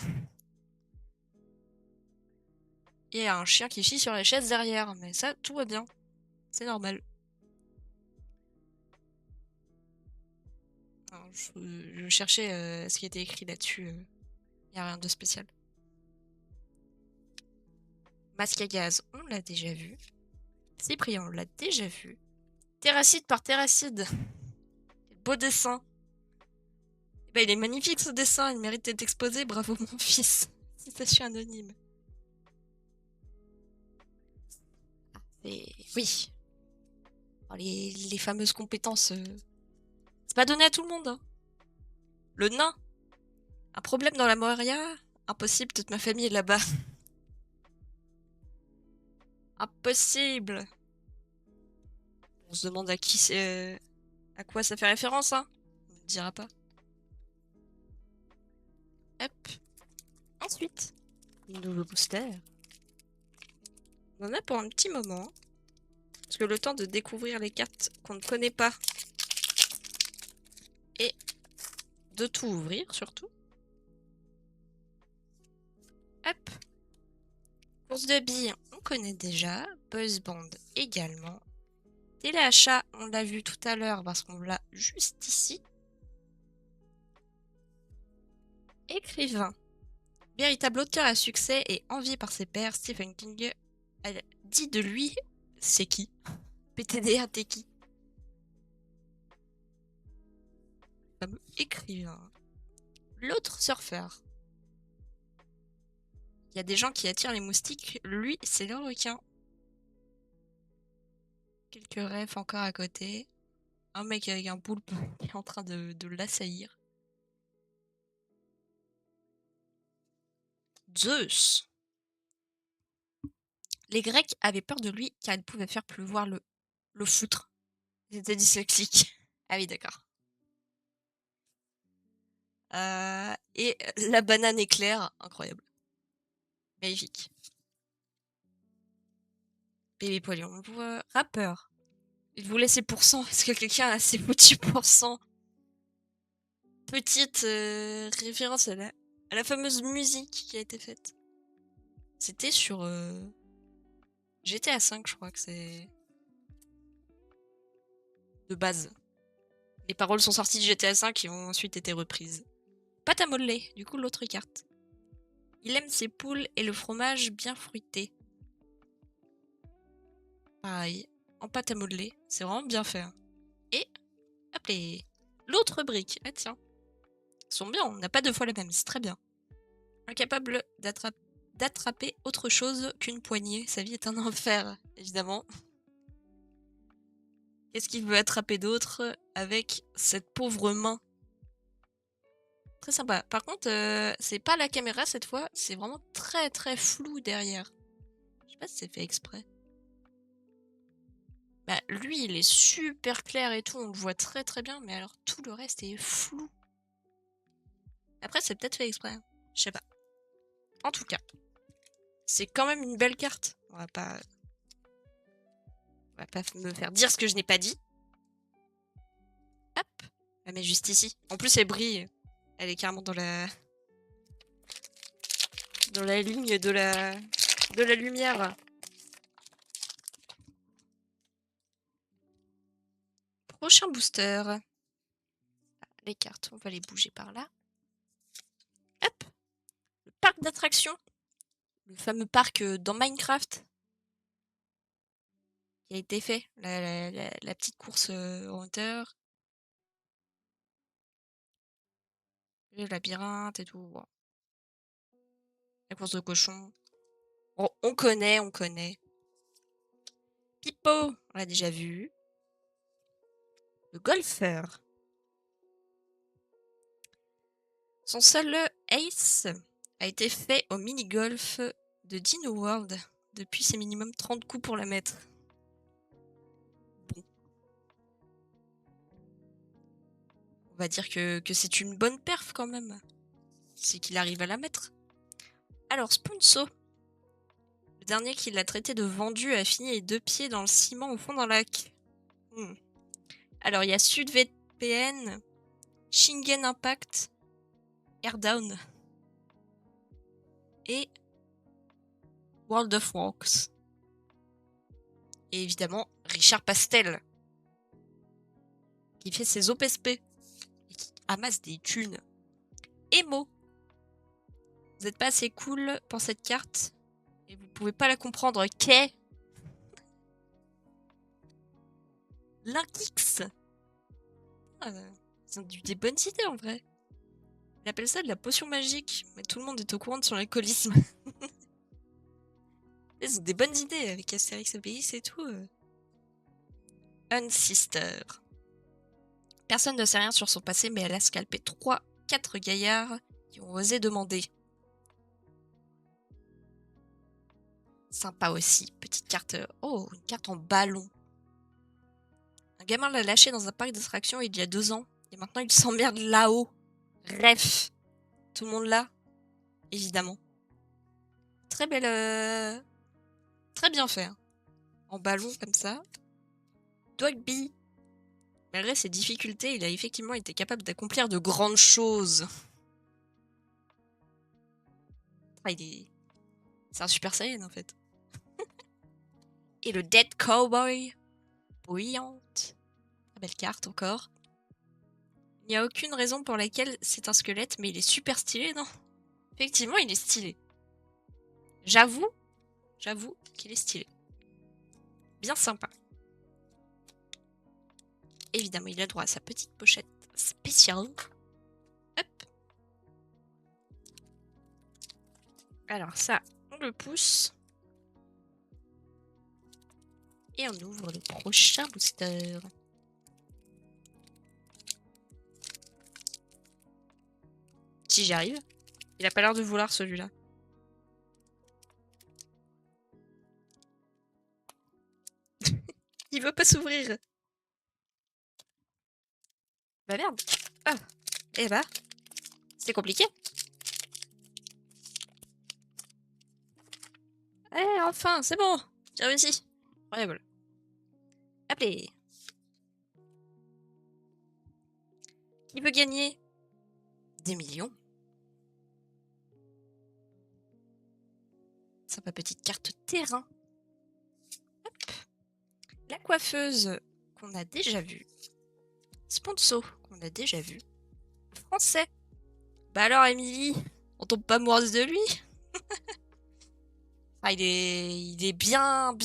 A: Et il y a un chien qui chie sur les chaises derrière. Mais ça, tout va bien. C'est normal. Alors, je cherchais ce qui était écrit là-dessus. Il n'y a rien de spécial. Masque à gaz, on l'a déjà vu. Cyprien, on l'a déjà vu. Terracide par terracide. Beau dessin. Eh ben, il est magnifique ce dessin, il mérite d'être exposé. Bravo mon fils. Citation anonyme. Oui. Oh, les fameuses compétences. C'est pas donné à tout le monde. Hein. Le nain. Un problème dans la Moria. Impossible, toute ma famille est là-bas. Impossible. On se demande à qui c'est. À quoi ça fait référence, hein. On ne dira pas. Hop. Ensuite, nouveau booster. On en a pour un petit moment. Parce que le temps de découvrir les cartes qu'on ne connaît pas. Et de tout ouvrir, surtout. Hop. Course de billes, on connaît déjà. Buzz Band également. Téléachat, on l'a vu tout à l'heure parce qu'on l'a juste ici. Écrivain. Véritable auteur à succès et envié par ses pairs, Stephen King a dit de lui, c'est qui? PTDR, t'es qui? Fameux écrivain. L'autre surfeur. Il y a des gens qui attirent les moustiques, lui, c'est le requin. Quelques rêves encore à côté. Un mec avec un poulpe qui est en train de l'assaillir. Zeus. Les Grecs avaient peur de lui car il pouvait faire pleuvoir le foutre. Ils étaient dyslexiques. Ah oui, d'accord. Et la banane éclair, incroyable. Magnifique. Bébé poilu, on voit rappeur. Il voulait ses pourcents. Est-ce que quelqu'un a ses petits pourcents? Petite référence à la fameuse musique qui a été faite. C'était sur GTA 5, je crois que c'est de base. Les paroles sont sorties de GTA 5 et ont ensuite été reprises. Pâte à modeler, du coup l'autre carte. Il aime ses poules et le fromage bien fruité. Pareil, en pâte à modeler, c'est vraiment bien fait. Hein. Et, hop les... L'autre brique, ah tiens. Ils sont bien, on n'a pas deux fois la même, c'est très bien. Incapable d'attraper autre chose qu'une poignée, sa vie est un enfer, évidemment. Qu'est-ce qu'il veut attraper d'autre avec cette pauvre main? Très sympa. Par contre, c'est pas la caméra cette fois, c'est vraiment très très flou derrière. Je sais pas si c'est fait exprès. Bah, lui, il est super clair et tout, on le voit très très bien, mais alors tout le reste est flou. Après, c'est peut-être fait exprès. Hein. Je sais pas. En tout cas, c'est quand même une belle carte. On va pas me faire dire ce que je n'ai pas dit. Hop, la met juste ici. En plus, elle brille. Elle est carrément dans la ligne de la lumière. Prochain booster. Les cartes, on va les bouger par là. Hop, le parc d'attractions. Le fameux parc dans Minecraft qui a été fait. La petite course en hauteur. Le labyrinthe et tout. Bon. La course de cochon. Bon, on connaît, on connaît. Pipo, on l'a déjà vu. Le golfeur. Son seul ace a été fait au mini-golf de Dino World. Depuis, c'est minimum 30 coups pour la mettre. Bon. On va dire que c'est une bonne perf quand même. C'est qu'il arrive à la mettre. Alors, Sponso. Le dernier qui l'a traité de vendu a fini les 2 pieds dans le ciment au fond d'un lac. Alors, il y a SudVPN, Shingen Impact, Airdown et World of Walks. Et évidemment, Richard Pastel, qui fait ses OPSP et qui amasse des thunes. Emo. Vous n'êtes pas assez cool pour cette carte et vous pouvez pas la comprendre. Qu'est Linkix. Ils ont des bonnes idées en vrai. Il appelle ça de la potion magique, mais tout le monde est au courant de son alcoolisme. Ils ont des bonnes idées avec Astérix Obélix et tout. Unsister. Personne ne sait rien sur son passé, mais elle a scalpé 4 gaillards qui ont osé demander. Sympa aussi. Petite carte. Oh, une carte en ballon. Un gamin l'a lâché dans un parc d'attractions il y a 2 ans. Et maintenant il s'emmerde là-haut. Ref. Tout le monde là. Évidemment. Très belle. Très bien fait. Hein. En ballon comme ça. Dogby. Malgré ses difficultés, il a effectivement été capable d'accomplir de grandes choses. Ah, c'est un Super Saiyan en fait. Et le Dead Cowboy. Bruyante. Très belle carte encore. Il n'y a aucune raison pour laquelle c'est un squelette, mais il est super stylé, non? Effectivement, il est stylé. J'avoue qu'il est stylé. Bien sympa. Évidemment, il a droit à sa petite pochette spéciale. Hop. Alors ça, on le pousse. Et on ouvre le prochain booster. Si j'y arrive. Il a pas l'air de vouloir celui-là. Il veut pas s'ouvrir. Bah merde. Ah. Eh bah. C'est compliqué. Eh, enfin, c'est bon. J'ai réussi. Incroyable. Appelez. Qui veut gagner des millions? Sympa petite carte terrain. Hop. La coiffeuse qu'on a déjà vue. Sponso qu'on a déjà vu. Français. Bah alors, Émilie, on tombe pas amoureuse de lui? Ah, il est bien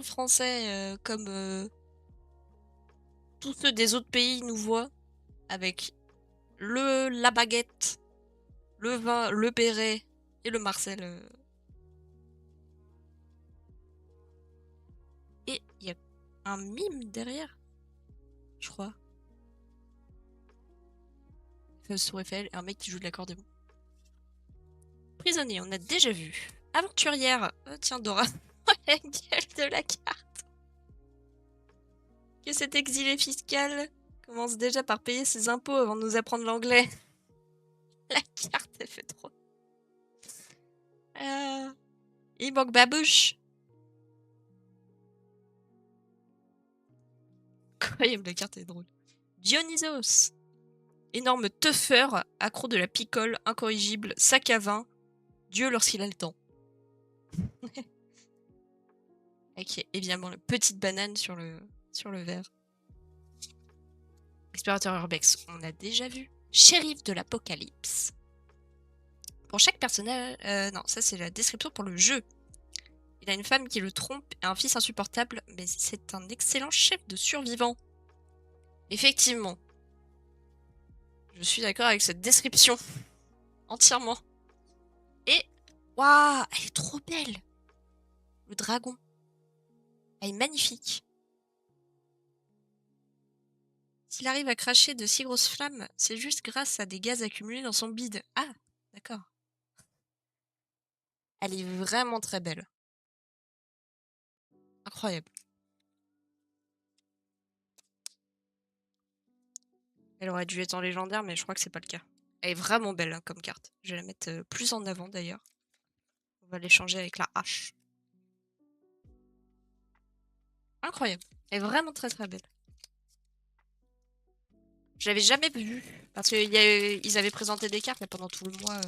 A: français, comme tous ceux des autres pays nous voient, avec la baguette, le vin, le béret et le Marcel. Et il y a un mime derrière, je crois. Tour Eiffel, un mec qui joue de l'accordéon. Prisonnier, on a déjà vu. Aventurière, tiens Dora, la gueule de la carte. Que cet exilé fiscal commence déjà par payer ses impôts avant de nous apprendre l'anglais. La carte, elle fait trop. Il manque Babouche. Incroyable, la carte est drôle. Dionysos. Énorme teufeur, accro de la picole, incorrigible, sac à vin. Dieu lorsqu'il a le temps. Ok, évidemment, la petite banane sur le verre. Explorateur Urbex, on a déjà vu. Shérif de l'Apocalypse. Pour chaque personnage... non, ça c'est la description pour le jeu. Il a une femme qui le trompe et un fils insupportable, mais c'est un excellent chef de survivants. Effectivement. Je suis d'accord avec cette description. Entièrement. Et... Waouh, elle est trop belle. Le dragon. Elle est magnifique. S'il arrive à cracher de si grosses flammes, c'est juste grâce à des gaz accumulés dans son bide. Ah, d'accord. Elle est vraiment très belle. Incroyable. Elle aurait dû être en légendaire, mais je crois que c'est pas le cas. Elle est vraiment belle hein, comme carte. Je vais la mettre plus en avant d'ailleurs. On va l'échanger avec la hache. Incroyable. Elle est vraiment très très belle. Je l'avais jamais vue. Parce qu'ils avaient présenté des cartes là, pendant tout le mois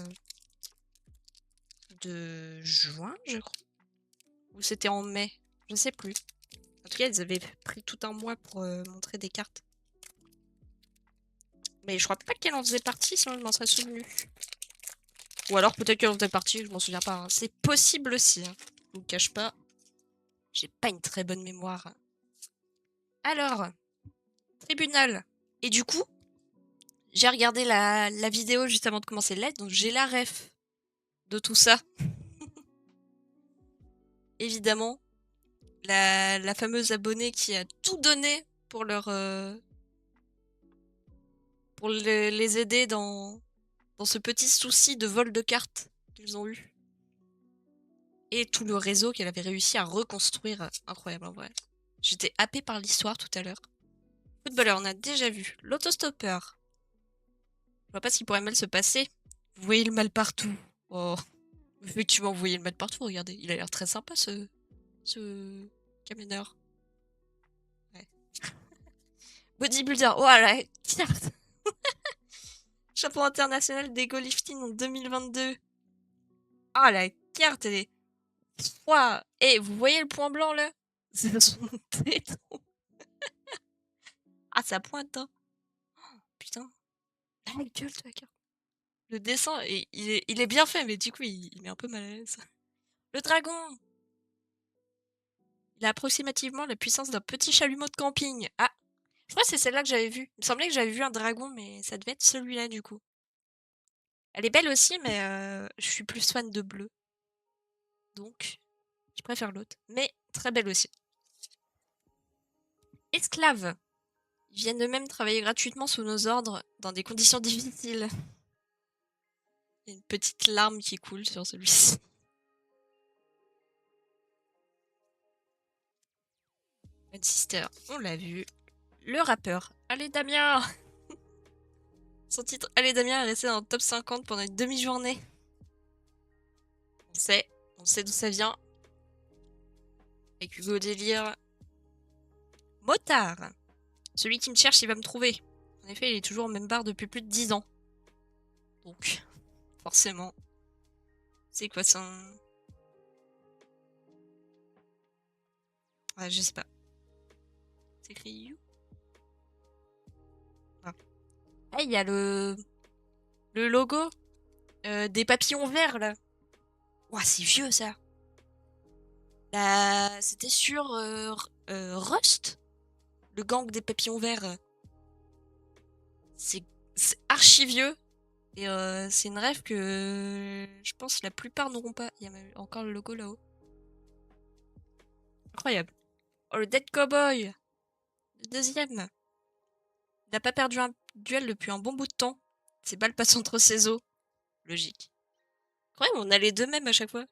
A: de juin, je crois. Ou c'était en mai. Je sais plus. En tout cas, ils avaient pris tout un mois pour montrer des cartes. Mais je crois pas qu'elle en faisait partie, sinon je m'en serais souvenu. Ou alors peut-être qu'elle en faisait partie, je m'en souviens pas. Hein. C'est possible aussi. Hein. Je vous le cache pas. J'ai pas une très bonne mémoire. Alors, tribunal. Et du coup, j'ai regardé la vidéo juste avant de commencer le live, donc j'ai la ref de tout ça. Évidemment, la fameuse abonnée qui a tout donné pour pour les aider dans ce petit souci de vol de cartes qu'ils ont eu. Et tout le réseau qu'elle avait réussi à reconstruire. Incroyable en vrai. J'étais happée par l'histoire tout à l'heure. Footballeur, on a déjà vu. L'autostoppeur. Je vois pas ce qui pourrait mal se passer. Vous voyez le mal partout. Oh. Effectivement, vous voyez le mal partout, regardez. Il a l'air très sympa ce camionneur. Ouais. Bodybuilder. Oh la carte. Champion international d'ego lifting en 2022. Ah la carte, elle est... Ouah. Et vous voyez le point blanc là? C'est son téton. Ah, ça pointe, hein. Oh, putain. La gueule de la carte. Le dessin, il est bien fait, mais du coup, il met un peu mal à l'aise. Le dragon. Il a approximativement la puissance d'un petit chalumeau de camping. Ah, je crois que c'est celle-là que j'avais vue. Il me semblait que j'avais vu un dragon, mais ça devait être celui-là, du coup. Elle est belle aussi, mais je suis plus fan de bleu. Donc, je préfère l'autre. Mais très belle aussi. Esclaves. Ils viennent eux-mêmes travailler gratuitement sous nos ordres, dans des conditions difficiles. Il y a une petite larme qui coule sur celui-ci. Red Sister, on l'a vu. Le rappeur. Allez Damien. Son titre Allez Damien est resté dans le top 50 pendant une demi-journée. On sait d'où ça vient. Avec Hugo Délire. Motard. Celui qui me cherche, il va me trouver. En effet, il est toujours au même bar depuis plus de 10 ans. Donc, forcément. C'est quoi son... Ouais, je sais pas. C'est écrit You. Ah, il y a le logo des papillons verts, là. Ouah, c'est vieux, ça. C'était sur Rust, le gang des papillons verts. C'est archi vieux. Et c'est une rêve que je pense la plupart n'auront pas. Il y a même encore le logo là-haut. Incroyable. Oh, le Dead Cowboy. Le deuxième. Il n'a pas perdu un duel depuis un bon bout de temps. Ses balles passent entre ses os. Logique. Incroyable, on a les deux mêmes à chaque fois.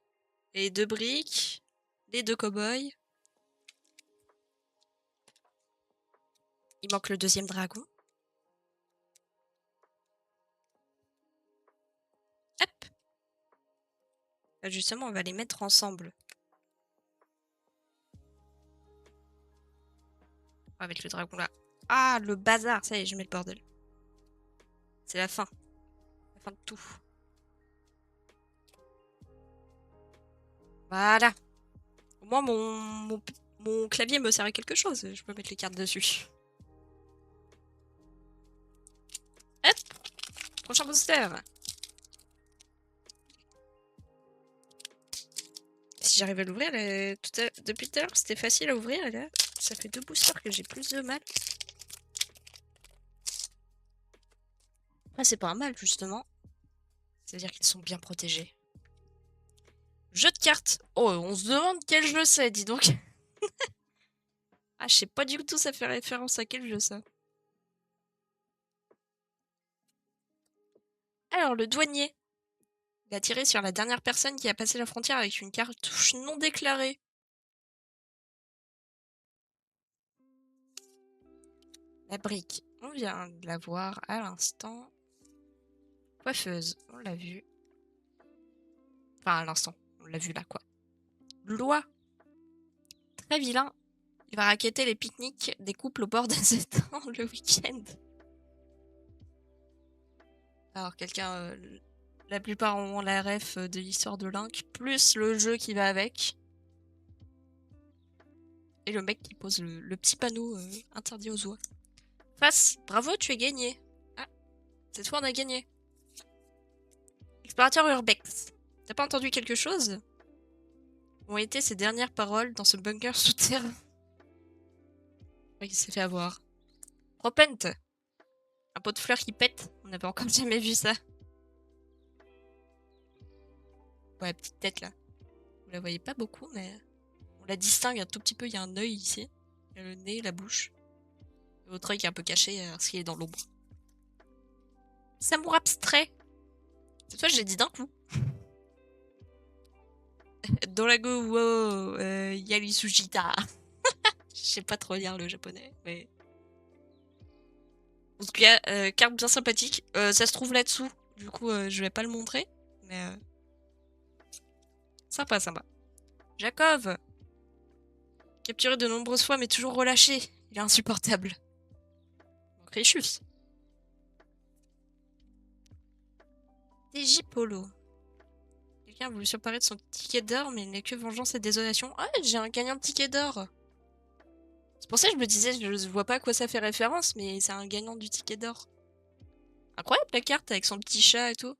A: Les deux briques. Les deux cowboys. Il manque le deuxième dragon. Hop. Là, justement, on va les mettre ensemble. Avec le dragon là. Ah, le bazar. Ça y est, je mets le bordel. C'est la fin. La fin de tout. Voilà. Au moins, mon clavier me sert à quelque chose. Je peux mettre les cartes dessus. Hop. Prochain booster. Si j'arrive à l'ouvrir, depuis tout à l'heure, c'était facile à ouvrir. Et là, ça fait 2 boosters que j'ai plus de mal. Après, c'est pas un mal, justement. Ça veut dire qu'ils sont bien protégés. Jeu de cartes. Oh, on se demande quel jeu c'est, dis donc. Ah, je sais pas du tout ça fait référence à quel jeu ça. Alors, le douanier. Il a tiré sur la dernière personne qui a passé la frontière avec une cartouche non déclarée. La brique. On vient de la voir à l'instant. Coiffeuse. On l'a vu. Enfin, à l'instant. On l'a vu là, quoi. Loi. Très vilain. Il va racketter les pique-niques des couples au bord des étangs le week-end. Alors, quelqu'un... la plupart ont la ref de l'histoire de Link, plus le jeu qui va avec. Et le mec qui pose le petit panneau interdit aux oies. Face, bravo, tu es gagné. Ah, cette fois on a gagné. Explorateur Urbex. T'as pas entendu quelque chose? Ont été ses dernières paroles dans ce bunker souterrain. Il s'est fait avoir. Propent. Un pot de fleurs qui pète. On n'avait encore jamais vu ça. Ouais, la petite tête là. Vous la voyez pas beaucoup, mais on la distingue un tout petit peu. Il y a un œil ici. Il y a le nez, la bouche. L'autre œil qui est un peu caché parce qu'il est dans l'ombre. Samour abstrait. Cette fois, je l'ai dit d'un coup. Dans la go, wow, Yali Sujita. Je sais pas trop lire le japonais, mais. En tout cas, carte bien sympathique. Ça se trouve là-dessous. Du coup, je vais pas le montrer. Mais. Sympa, sympa. Jacob. Capturé de nombreuses fois, mais toujours relâché. Il est insupportable. Créchus. DJ Polo. Quelqu'un a voulu s'emparer de son ticket d'or, mais il n'est que vengeance et désolation. Ah, j'ai un gagnant de ticket d'or. C'est pour ça que je me disais, je vois pas à quoi ça fait référence, mais c'est un gagnant du ticket d'or. Incroyable la carte avec son petit chat et tout.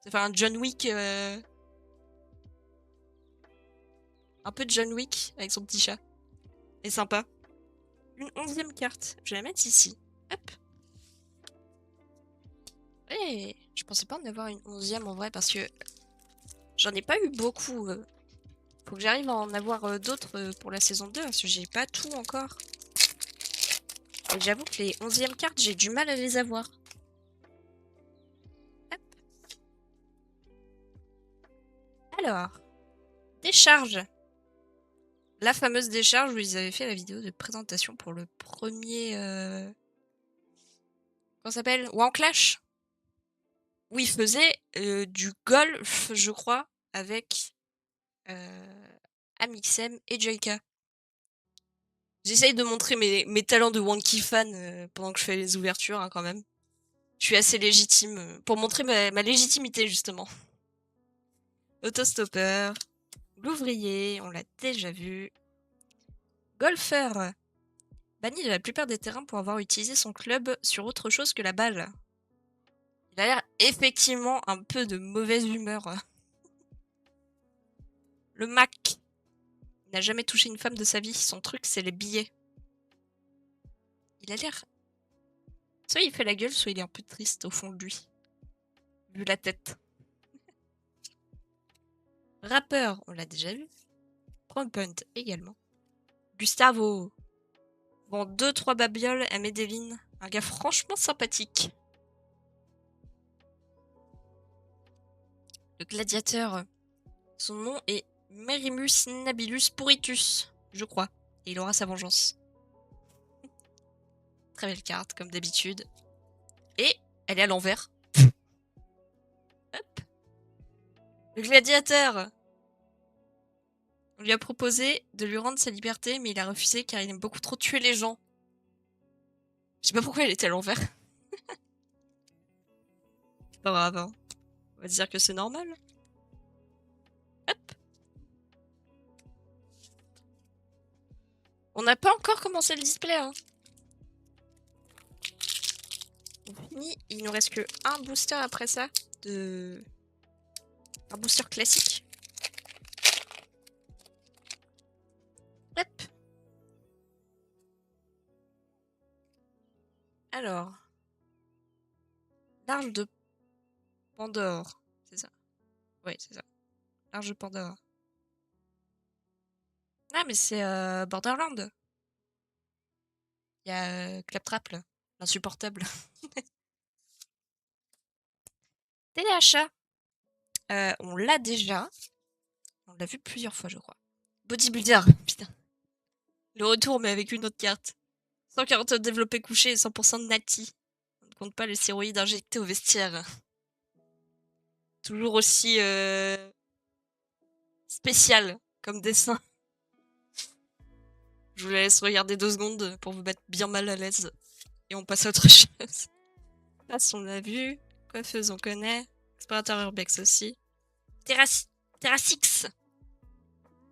A: Ça fait un John Wick. Un peu John Wick avec son petit chat. Et sympa. Une 11e carte. Je vais la mettre ici. Hop. Et je pensais pas en avoir une 11e en vrai parce que j'en ai pas eu beaucoup. Faut que j'arrive à en avoir d'autres pour la saison 2 parce que j'ai pas tout encore. Et j'avoue que les 11e cartes, j'ai du mal à les avoir. Hop. Alors. Décharge. La fameuse décharge où ils avaient fait la vidéo de présentation pour le premier... Comment ça s'appelle? Wanclash. Où ils faisaient du golf, je crois, avec Amixem et JK. J'essaye de montrer mes talents de Wonky fan pendant que je fais les ouvertures, hein, quand même. Je suis assez légitime pour montrer ma légitimité, justement. Autostopper. L'ouvrier, on l'a déjà vu. Golfeur. Banni de la plupart des terrains pour avoir utilisé son club sur autre chose que la balle. Il a l'air effectivement un peu de mauvaise humeur. Le Mac. Il n'a jamais touché une femme de sa vie. Son truc, c'est les billets. Il a l'air... Soit il fait la gueule, soit il est un peu triste au fond de lui. Vu la tête. Rappeur, on l'a déjà vu. Prompent également. Gustavo. Vend 2-3 babioles à Medellin. Un gars franchement sympathique. Le gladiateur. Son nom est Merimus Nabilus Puritus, je crois. Et il aura sa vengeance. Très belle carte, comme d'habitude. Et elle est à l'envers. Hop. Le gladiateur. On lui a proposé de lui rendre sa liberté, mais il a refusé car il aime beaucoup trop tuer les gens. Je sais pas pourquoi elle était à l'envers. C'est pas grave, hein. On va dire que c'est normal. Hop. On n'a pas encore commencé le display, hein. On finit. Il nous reste que un booster après ça. Un booster classique. Hop. Alors. L'arche de Pandore. C'est ça. Oui, c'est ça. L'arche de Pandore. Ah, mais c'est Borderland. Il y a Claptrap, là. L'insupportable. Téléachat. On l'a déjà. On l'a vu plusieurs fois, je crois. Bodybuilder, putain. Le retour, mais avec une autre carte. 140 développé couché et 100% de nati. On ne compte pas les stéroïdes injectés au vestiaire. Toujours aussi spécial comme dessin. Je vous laisse regarder 2 secondes pour vous mettre bien mal à l'aise. Et on passe à autre chose. Passe, on l'a vu. Coiffeuse, on connaît. Explorateur urbex aussi. Terrasix.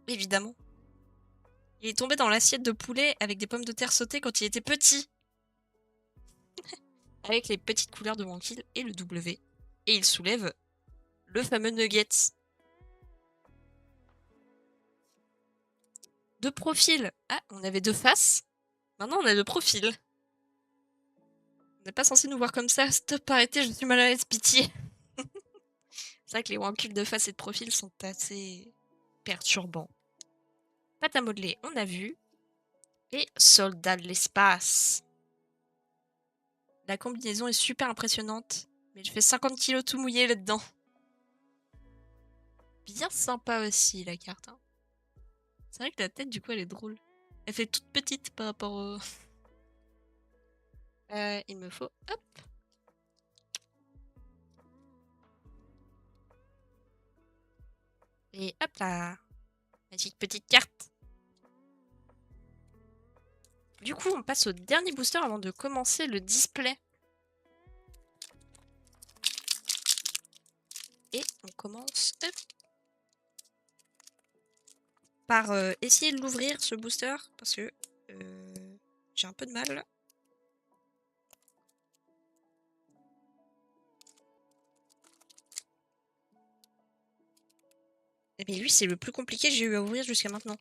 A: Évidemment. Il est tombé dans l'assiette de poulet avec des pommes de terre sautées quand il était petit. Avec les petites couleurs de mon kill et le W. Et il soulève le fameux nuggets. De profil. Ah, on avait 2 faces. Maintenant, on a 2 profils. On n'est pas censé nous voir comme ça. Stop, arrêtez, je suis mal à l'aise, pitié. C'est vrai que les wankuls de face et de profil sont assez perturbants. Pâte à modeler, on a vu. Et soldat de l'espace. La combinaison est super impressionnante. Mais je fais 50 kilos tout mouillé là-dedans. Bien sympa aussi, la carte. Hein. C'est vrai que la tête, du coup, elle est drôle. Elle fait toute petite par rapport au... il me faut... Hop. Et hop là. Magique petite carte. Du coup, on passe au dernier booster avant de commencer le display. Et on commence hop, par essayer de l'ouvrir, ce booster, parce que j'ai un peu de mal. Et bien lui, c'est le plus compliqué que j'ai eu à ouvrir jusqu'à maintenant.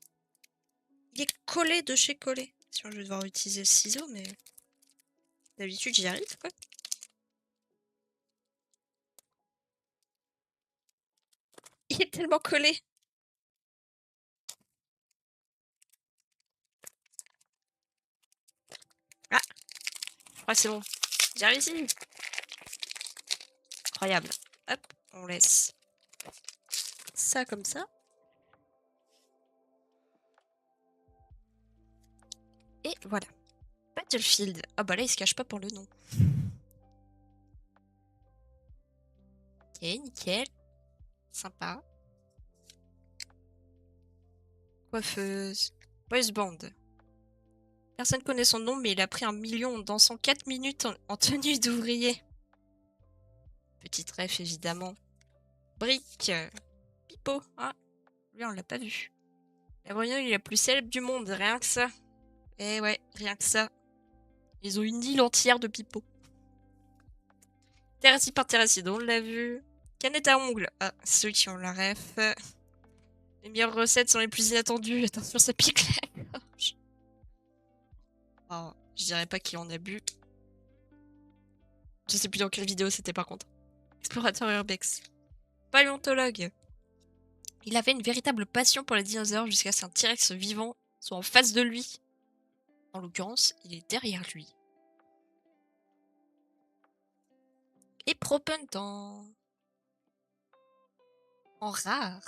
A: Il est collé de chez collé. Sinon, je vais devoir utiliser le ciseau, mais d'habitude, j'y arrive, quoi. Il est tellement collé. Ah, je crois que c'est bon. J'ai réussi. Incroyable. Hop, on laisse ça comme ça. Et voilà. Battlefield. Ah bah là, il se cache pas pour le nom. Ok, nickel. Sympa. Coiffeuse. Boys band. Personne connaît son nom, mais il a pris 1 million en dansant 4 minutes en tenue d'ouvrier. Petite ref, évidemment. Brick. Pipo. Ah, lui, on l'a pas vu. La grenouille la plus célèbre du monde, rien que ça. Eh ouais, rien que ça. Ils ont une île entière de Pipo. Terracide par Terracide, on l'a vu. Canette à ongles. Ah, ceux qui ont la ref. Les meilleures recettes sont les plus inattendues. Attention, ça pique la gorge. Oh, je dirais pas qu'il en a bu. Je sais plus dans quelle vidéo c'était par contre. Explorateur urbex. Paléontologue. Il avait une véritable passion pour les dinosaures jusqu'à ce qu'un T-Rex vivant soit en face de lui. En l'occurrence, il est derrière lui. Et Propunt en rare.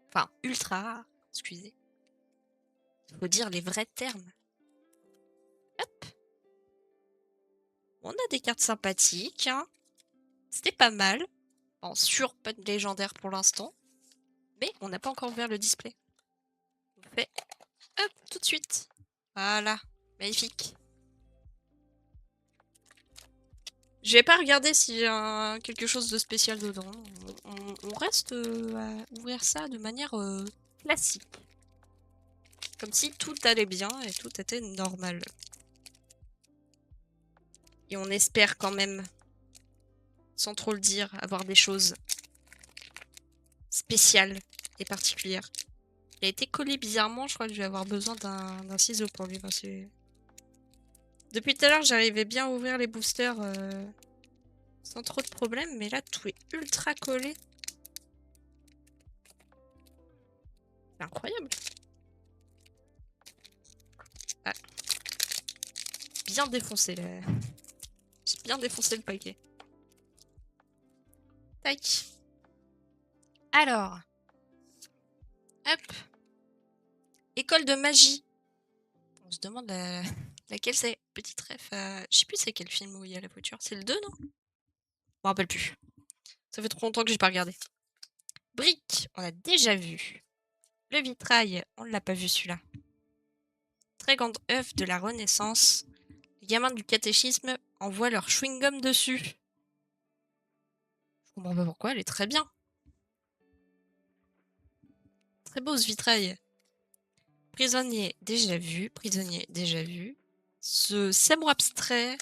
A: Enfin, ultra rare, excusez. Faut dire les vrais termes. Hop. On a des cartes sympathiques. Hein. C'était pas mal. Bon, sûr, pas de légendaire pour l'instant. Mais on n'a pas encore ouvert le display. On fait hop, tout de suite. Voilà. Magnifique. Je vais pas regarder s'il y a quelque chose de spécial dedans. On reste à ouvrir ça de manière classique. Comme si tout allait bien et tout était normal. Et on espère quand même, sans trop le dire, avoir des choses spéciales et particulières. Il a été collé bizarrement, je crois que je vais avoir besoin d'un ciseau pour lui. Parce que... Depuis tout à l'heure, j'arrivais bien à ouvrir les boosters sans trop de problèmes, mais là, tout est ultra collé. C'est incroyable. Ah. Bien défoncé, là. J'ai bien défoncé le paquet. Tac. Alors. Hop. École de magie. On se demande laquelle c'est. Petite ref. Je sais plus c'est quel film où il y a la voiture. C'est le 2, non? Je me rappelle plus. Ça fait trop longtemps que j'ai pas regardé. Brique, on a déjà vu. Le vitrail, on l'a pas vu celui-là. Très grande œuvre de la Renaissance. Les gamins du catéchisme envoient leur chewing-gum dessus. Je comprends pas pourquoi, elle est très bien. Très beau ce vitrail. Prisonnier, déjà vu. Prisonnier, déjà vu. Ce sabre abstrait.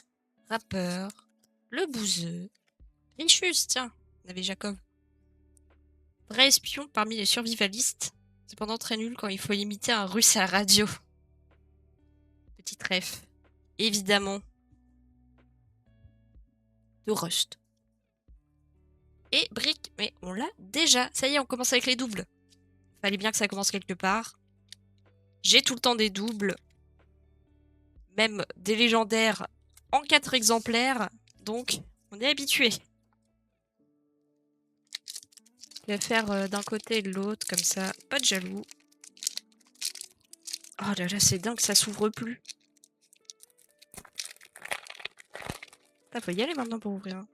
A: Rappeur. Le bouseux. Richus, tiens. On avait Jacob. Vrai espion parmi les survivalistes. Cependant très nul quand il faut imiter un russe à la radio. Petite ref. Évidemment. De Rust. Et Brick, mais on l'a déjà. Ça y est, on commence avec les doubles. Fallait bien que ça commence quelque part. J'ai tout le temps des doubles. Même des légendaires en 4 exemplaires. Donc, on est habitué. Je vais faire d'un côté et de l'autre, comme ça. Pas de jaloux. Oh là là, c'est dingue, ça s'ouvre plus. Ah, faut y aller maintenant pour ouvrir.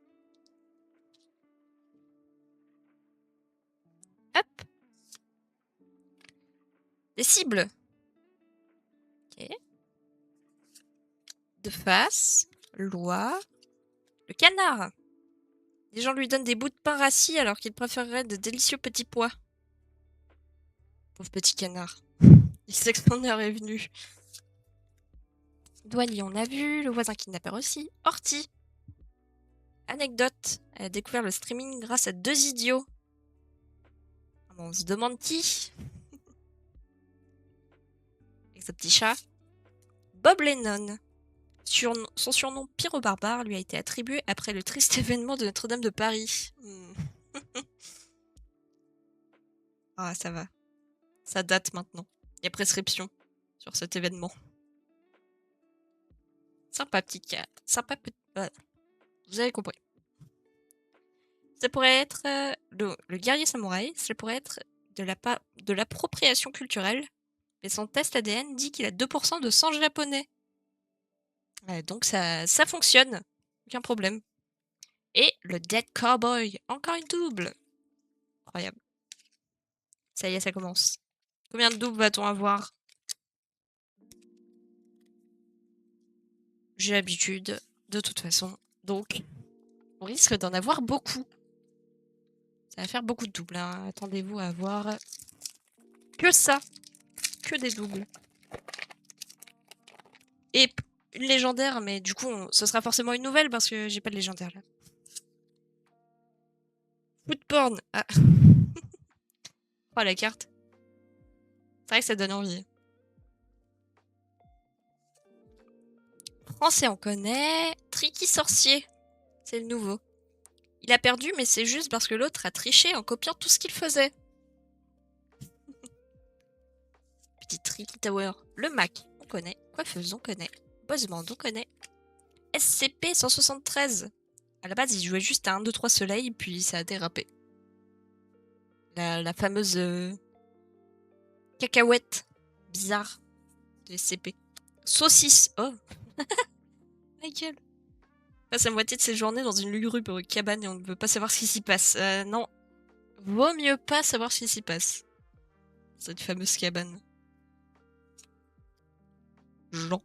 A: Hop. Des cibles. Ok. De face. Loi. Le canard. Les gens lui donnent des bouts de pain rassis alors qu'il préférerait de délicieux petits pois. Pauvre petit canard. X-Expander est venu. Douanier, on a vu. Le voisin kidnappeur aussi. Horty. Anecdote. Elle a découvert le streaming grâce à 2 idiots. On se demande qui. Avec ce petit chat. Bob Lennon. Son surnom Pyro-Barbare lui a été attribué après le triste événement de Notre-Dame de Paris. Ah, ça va. Ça date maintenant. Il y a prescription sur cet événement. Sympa petit cat. Sympa petit... Vous avez compris. Ça pourrait être le guerrier samouraï. Ça pourrait être de l'appropriation culturelle. Mais son test ADN dit qu'il a 2% de sang japonais. Donc ça fonctionne. Aucun problème. Et le Dead Cowboy. Encore une double. Incroyable. Ça y est, ça commence. Combien de doubles va-t-on avoir? J'ai l'habitude, de toute façon. Donc, on risque d'en avoir beaucoup. Ça va faire beaucoup de doubles. Hein. Attendez-vous à avoir que ça. Que des doubles. Et une légendaire, mais du coup, ce sera forcément une nouvelle parce que j'ai pas de légendaire là. Food porn. Ah. Oh, la carte. C'est vrai que ça donne envie. Français, on connaît. Tricky sorcier. C'est le nouveau. Il a perdu, mais c'est juste parce que l'autre a triché en copiant tout ce qu'il faisait. Petit Tricky Tower. Le Mac, on connaît. Coiffeuse, on connaît. Bossband, on connaît. SCP-173. À la base, il jouait juste à 1, 2, 3 soleil, puis ça a dérapé. La fameuse cacahuète bizarre de SCP. Saucisse. Oh. Ma gueule. Passe la moitié de ses journées dans une lugubre cabane et on ne veut pas savoir ce qui s'y passe. Non. Vaut mieux pas savoir ce qui s'y passe. Cette fameuse cabane. Jean.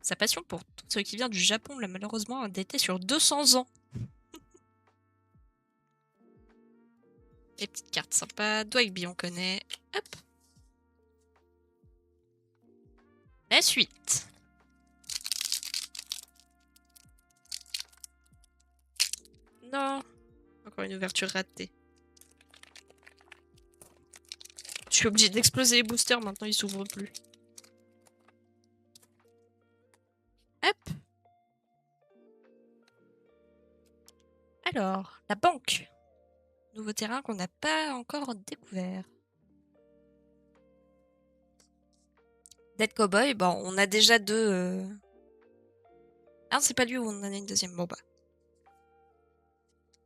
A: Sa passion pour tout ce qui vient du Japon l'a malheureusement endetté sur 200 ans. Les petites cartes sympas. Dwagby, on connaît. Hop. La suite. Non. Encore une ouverture ratée. Je suis obligée d'exploser les boosters, maintenant ils s'ouvrent plus. Hop. Alors, la banque. Nouveau terrain qu'on n'a pas encore découvert. Dead Cowboy, bon, on a déjà 2... Ah, c'est pas lui où on en a une deuxième. Bon bah.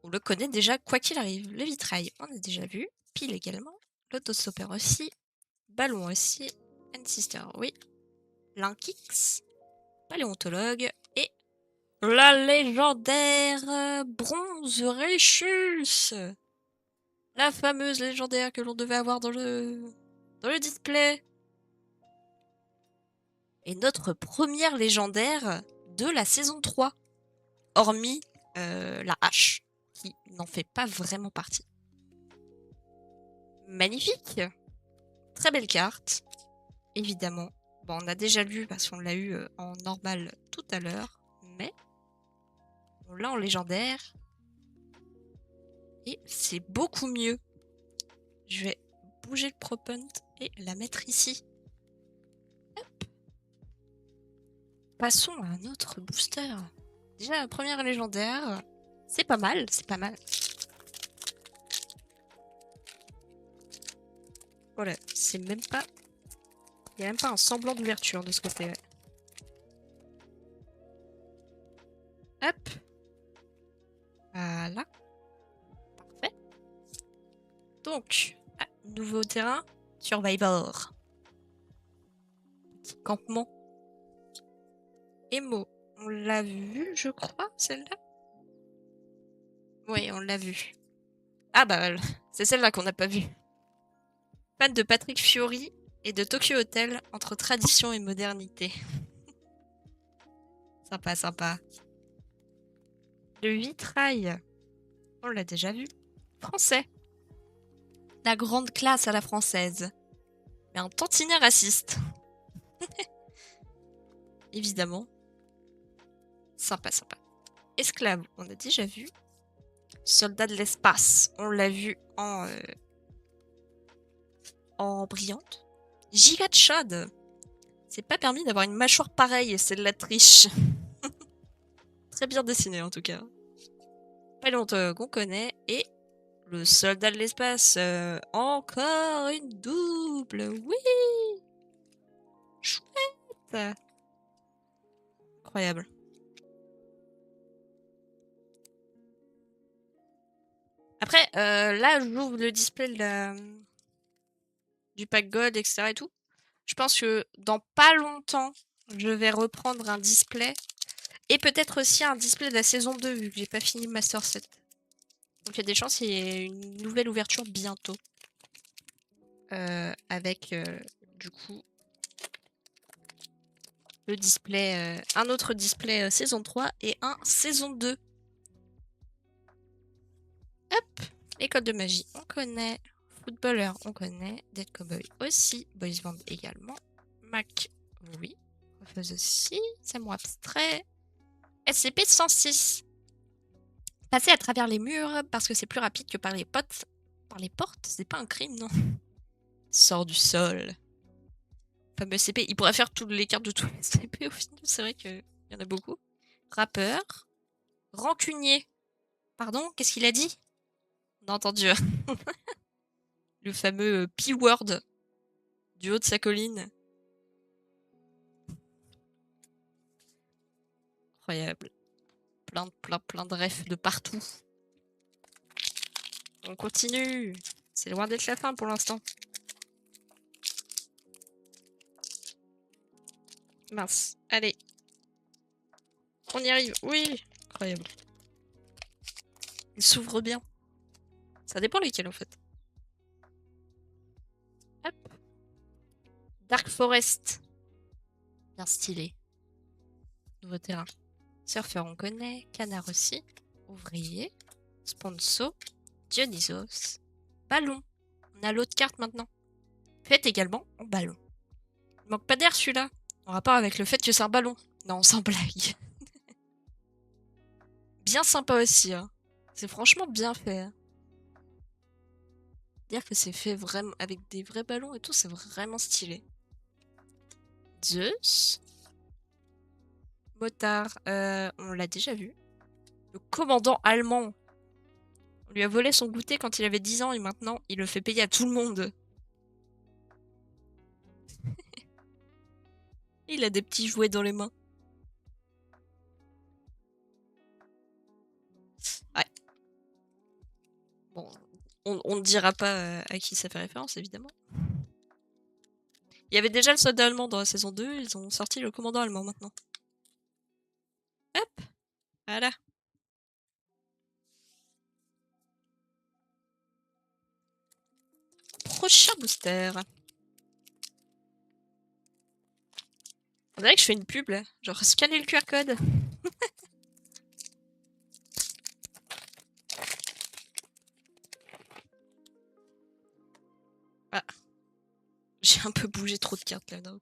A: On le connaît déjà, quoi qu'il arrive. Le vitrail, on a déjà vu. Pile également. L'autostoppeur aussi. Ballon aussi. Sister, oui. Linkix. Paléontologue. Et la légendaire Bronze Richus. La fameuse légendaire que l'on devait avoir dans le display. Et notre première légendaire de la saison 3. Hormis la hache, qui n'en fait pas vraiment partie. Magnifique. Très belle carte. Évidemment. Bon, on a déjà lu parce qu'on l'a eu en normal tout à l'heure. Mais on l'a en légendaire. Et c'est beaucoup mieux. Je vais bouger le propent et la mettre ici. Hop. Passons à un autre booster. Déjà, la première légendaire. C'est pas mal, c'est pas mal. Voilà, c'est même pas... Il n'y a même pas un semblant d'ouverture de ce côté. Ouais. Hop. Voilà. Parfait. Donc, nouveau terrain. Survivor. Petit campement. Emo. On l'a vu, je crois, celle-là. Oui, on l'a vu. Ah bah, c'est celle-là qu'on n'a pas vue. Fan de Patrick Fiori et de Tokyo Hotel entre tradition et modernité. Sympa, sympa. Le vitrail. On l'a déjà vu. Français. La grande classe à la française. Mais un tantinet raciste. Évidemment. Sympa, sympa. Esclave, on a déjà vu. Soldat de l'espace, on l'a vu en brillante. Giga Chad. C'est pas permis d'avoir une mâchoire pareille, c'est de la triche. Très bien dessiné en tout cas. Paléontologue, on connaît. Et le soldat de l'espace, encore une double. Oui. Chouette. Incroyable. Après, là, j'ouvre le display du pack Gold, etc. et tout. Je pense que dans pas longtemps, je vais reprendre un display. Et peut-être aussi un display de la saison 2, vu que j'ai pas fini Master 7. Donc il y a des chances qu'il y ait une nouvelle ouverture bientôt. Avec, du coup, le display, un autre display saison 3 et un saison 2. Hop, école de magie, on connaît. Footballeur, on connaît. Dead Cowboy aussi. Boys Band également. Mac, oui. Refeuse aussi. Samouraï abstrait. SCP-106. Passer à travers les murs parce que c'est plus rapide que par les potes. Par les portes, c'est pas un crime, non? Sort du sol. Fameux SCP. Il pourrait faire toutes les cartes de tous les SCP au final. C'est vrai qu'il y en a beaucoup. Rappeur. Rancunier. Pardon, qu'est-ce qu'il a dit? On a entendu. Le fameux P-word du haut de sa colline. Incroyable. Plein de refs de partout. On continue. C'est loin d'être la fin pour l'instant. Mince. Allez. On y arrive. Oui. Incroyable. Il s'ouvre bien. Ça dépend lesquels en fait. Hop. Dark Forest. Bien stylé. Nouveau terrain. Surfeur, on connaît. Canard aussi. Ouvrier. Sponso. Dionysos. Ballon. On a l'autre carte maintenant. Faites également en ballon. Il manque pas d'air celui-là. En rapport avec le fait que c'est un ballon. Non, sans blague. Bien sympa aussi. Hein. C'est franchement bien fait. Hein. Dire que c'est fait vraiment avec des vrais ballons et tout, c'est vraiment stylé. Zeus. Motard. On l'a déjà vu. Le commandant allemand. On lui a volé son goûter quand il avait 10 ans et maintenant il le fait payer à tout le monde. Il a des petits jouets dans les mains. Ouais. On ne dira pas à qui ça fait référence, évidemment. Il y avait déjà le soldat allemand dans la saison 2, ils ont sorti le commandant allemand maintenant. Hop, voilà. Prochain booster. On dirait que je fais une pub là. Genre, scanner le QR code. Ah. J'ai un peu bougé trop de cartes là. Donc.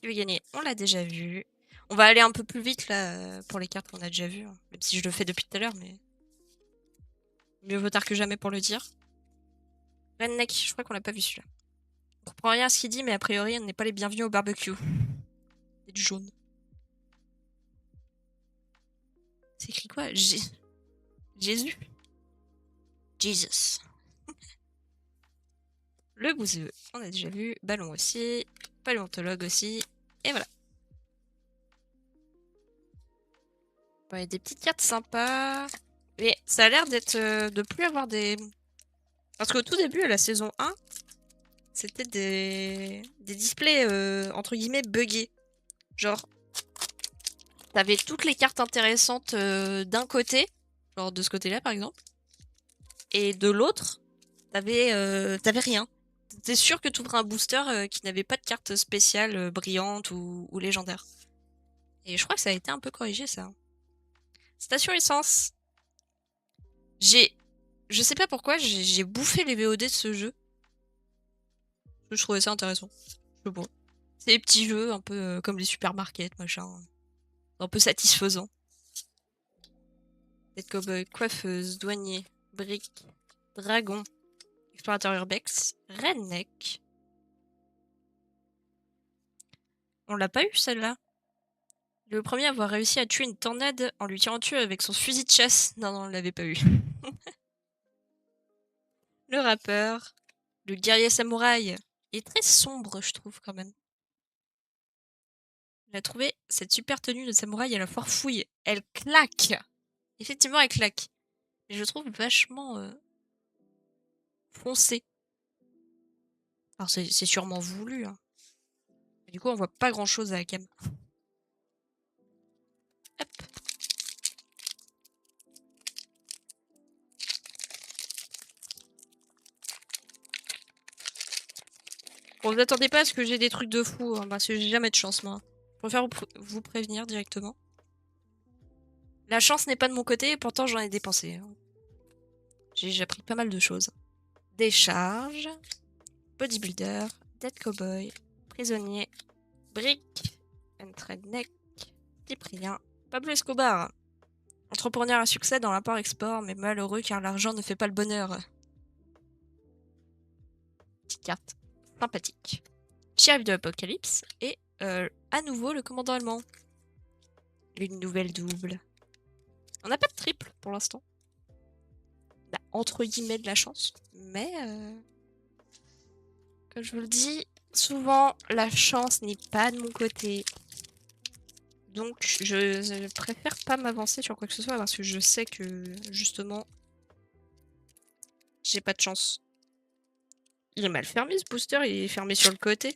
A: Qui veut gagner? On l'a déjà vu. On va aller un peu plus vite là pour les cartes qu'on a déjà vues. Hein. Même si je le fais depuis tout à l'heure, mais. Mieux vaut tard que jamais pour le dire. Redneck, je crois qu'on l'a pas vu celui-là. On comprend rien à ce qu'il dit, mais a priori, on n'est pas les bienvenus au barbecue. C'est du jaune. C'est écrit quoi? Jésus? Jesus. Le bouseux, on a déjà vu. Ballon aussi. Paléontologue aussi. Et voilà. Bon, il y a des petites cartes sympas. Mais ça a l'air d'être de plus avoir des... Parce qu'au tout début, à la saison 1, c'était des displays entre guillemets buggés. Genre, t'avais toutes les cartes intéressantes d'un côté, genre de ce côté-là par exemple, et de l'autre, t'avais rien. T'es sûr que tu ouvres un booster qui n'avait pas de carte spéciale brillante ou légendaire. Et je crois que ça a été un peu corrigé ça. Station essence. Je sais pas pourquoi, j'ai bouffé les VOD de ce jeu. Je trouvais ça intéressant. Je sais pas. C'est des petits jeux un peu comme les supermarkets, machin. Un peu satisfaisant. Peut-être cowboy, coiffeuse, douanier, brique, dragon, explorateur urbex, redneck. On l'a pas eu celle-là. Le premier à avoir réussi à tuer une tornade en lui tirant dessus avec son fusil de chasse. Non, on l'avait pas eu. Le rappeur, le guerrier samouraï. Il est très sombre, je trouve, quand même. Il a trouvé cette super tenue de samouraï à la foire fouille. Elle claque. Effectivement, elle claque. Mais je le trouve vachement foncé. Alors, c'est sûrement voulu. Hein. Et du coup, on voit pas grand-chose à la cam. Hop. Bon, vous attendez pas à ce que j'ai des trucs de fou, hein, parce que j'ai jamais de chance, moi. Je préfère vous prévenir directement. La chance n'est pas de mon côté, et pourtant j'en ai dépensé. Hein. J'ai déjà pris pas mal de choses. Décharge, bodybuilder, dead cowboy, prisonnier, brick, redneck, Cyprien, Pablo Escobar. Entrepreneur à succès dans l'import-export, mais malheureux car l'argent ne fait pas le bonheur. Petite carte sympathique. Shérif de l'Apocalypse et à nouveau le commandant allemand. Une nouvelle double. On n'a pas de triple pour l'instant. On a entre guillemets de la chance. Mais comme je vous le dis, souvent la chance n'est pas de mon côté. Donc je préfère pas m'avancer sur quoi que ce soit parce que je sais que justement j'ai pas de chance. Il est mal fermé ce booster, il est fermé sur le côté.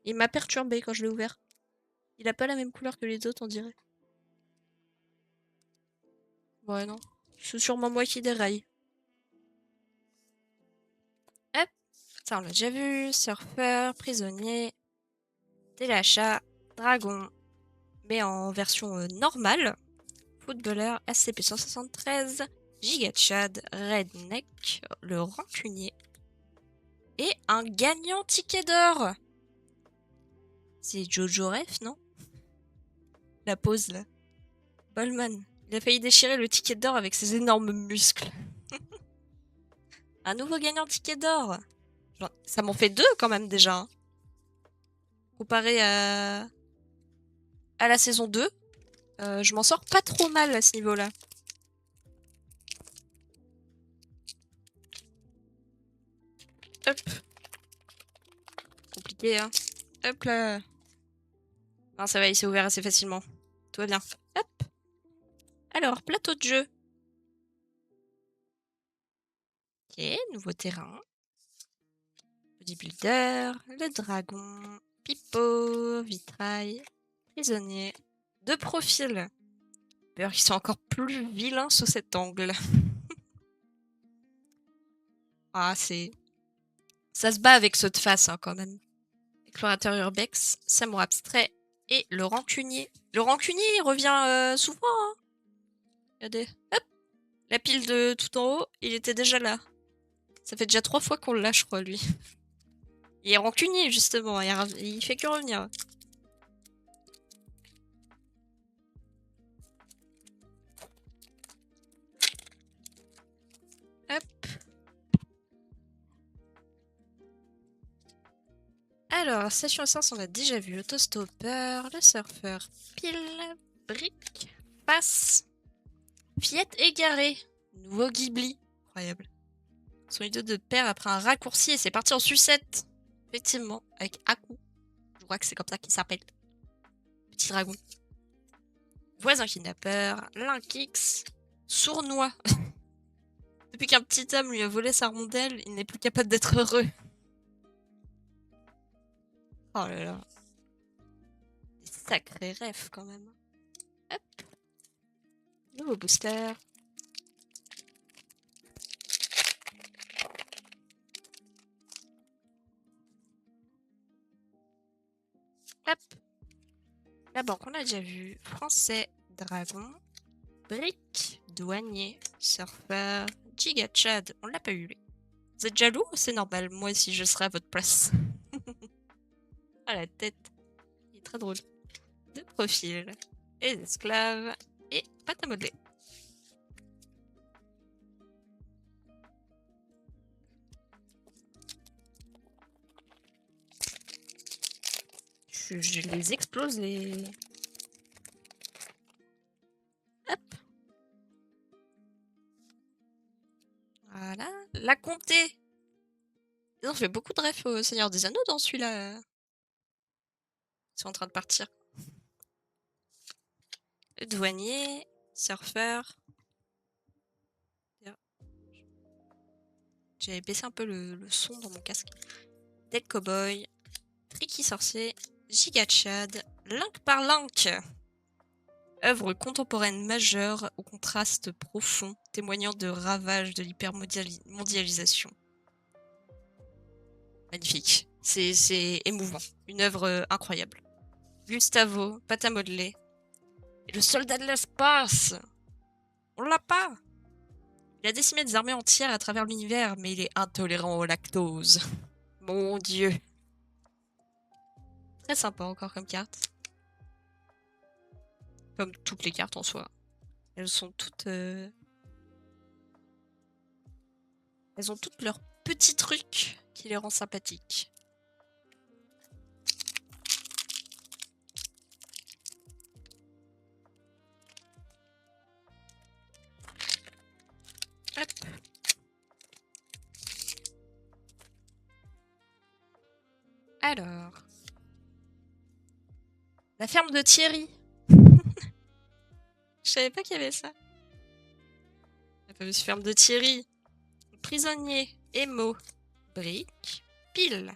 A: Il m'a perturbé quand je l'ai ouvert. Il a pas la même couleur que les autres, on dirait. Ouais, non. C'est sûrement moi qui déraille. Hop. Ça, on l'a déjà vu. Surfeur, prisonnier, téléachat, dragon. Mais en version normale. Footballeur, SCP-173, Gigachad, Redneck, le rancunier. Et un gagnant ticket d'or. C'est Jojo Ref, non? La pose, là. Ballman. Il a failli déchirer le ticket d'or avec ses énormes muscles. Un nouveau gagnant ticket d'or. Ça m'en fait deux quand même déjà. Hein. Comparé à la saison 2, je m'en sors pas trop mal à ce niveau-là. Hop. Compliqué, hein. Hop là. Non, ça va, il s'est ouvert assez facilement. Tout va bien. Hop. Alors, plateau de jeu. Ok, nouveau terrain. Bodybuilder, le dragon, pipeau, vitrail, prisonnier. Deux profils. D'ailleurs, ils sont encore plus vilains sous cet angle. Ah, c'est... Ça se bat avec ceux de face, hein, quand même. Explorateur urbex, samouraï abstrait et le rancunier. Le rancunier, il revient souvent, hein. Regardez. Hop, la pile de tout en haut, il était déjà là. Ça fait déjà 3 fois qu'on l'a, je crois, lui. Il est rancunier, justement. Il fait que revenir. Hop. Alors, station essence, on a déjà vu. Autostopper, le surfeur, pile, brique, passe, fillette égarée, nouveau Ghibli. Incroyable. Son idée de père après un raccourci et c'est parti en sucette. Effectivement, avec Aku. Je crois que c'est comme ça qu'il s'appelle. Petit dragon. Voisin kidnappeur, Linkix, sournois. Depuis qu'un petit homme lui a volé sa rondelle, il n'est plus capable d'être heureux. Oh là là. Des sacrés rêves quand même. Hop. Nouveau booster. Hop. La banque, on a déjà vu. Français, dragon, brique, douanier, surfeur, giga chad. On l'a pas eu lui. Vous êtes jaloux? C'est normal, moi aussi je serais à votre place. Ah la tête. Il est très drôle. Deux profils. Et esclaves. Et pâte à modeler. Je les explose les... Hop. Voilà. La comté. Ils ont fait beaucoup de refs au Seigneur des Anneaux dans celui-là. Ils sont en train de partir. Le douanier. Surfeur. J'avais baissé un peu le son dans mon casque. Dead Cowboy. Tricky Sorcier. Giga Chad. Link par Link. Œuvre contemporaine majeure au contraste profond, témoignant de ravages de l'hypermondialisation. Magnifique. C'est émouvant. Une œuvre incroyable. Gustavo, pâte à modeler. Et le soldat de l'espace. On l'a pas. Il a décimé des armées entières à travers l'univers, mais il est intolérant au lactose. Mon Dieu. Très sympa encore comme carte. Comme toutes les cartes en soi. Elles sont toutes... Elles ont toutes leurs petits trucs qui les rend sympathiques. Hop. Alors. La ferme de Thierry. Je savais pas qu'il y avait ça. La fameuse ferme de Thierry. Prisonnier, Emo, Brique, Pile,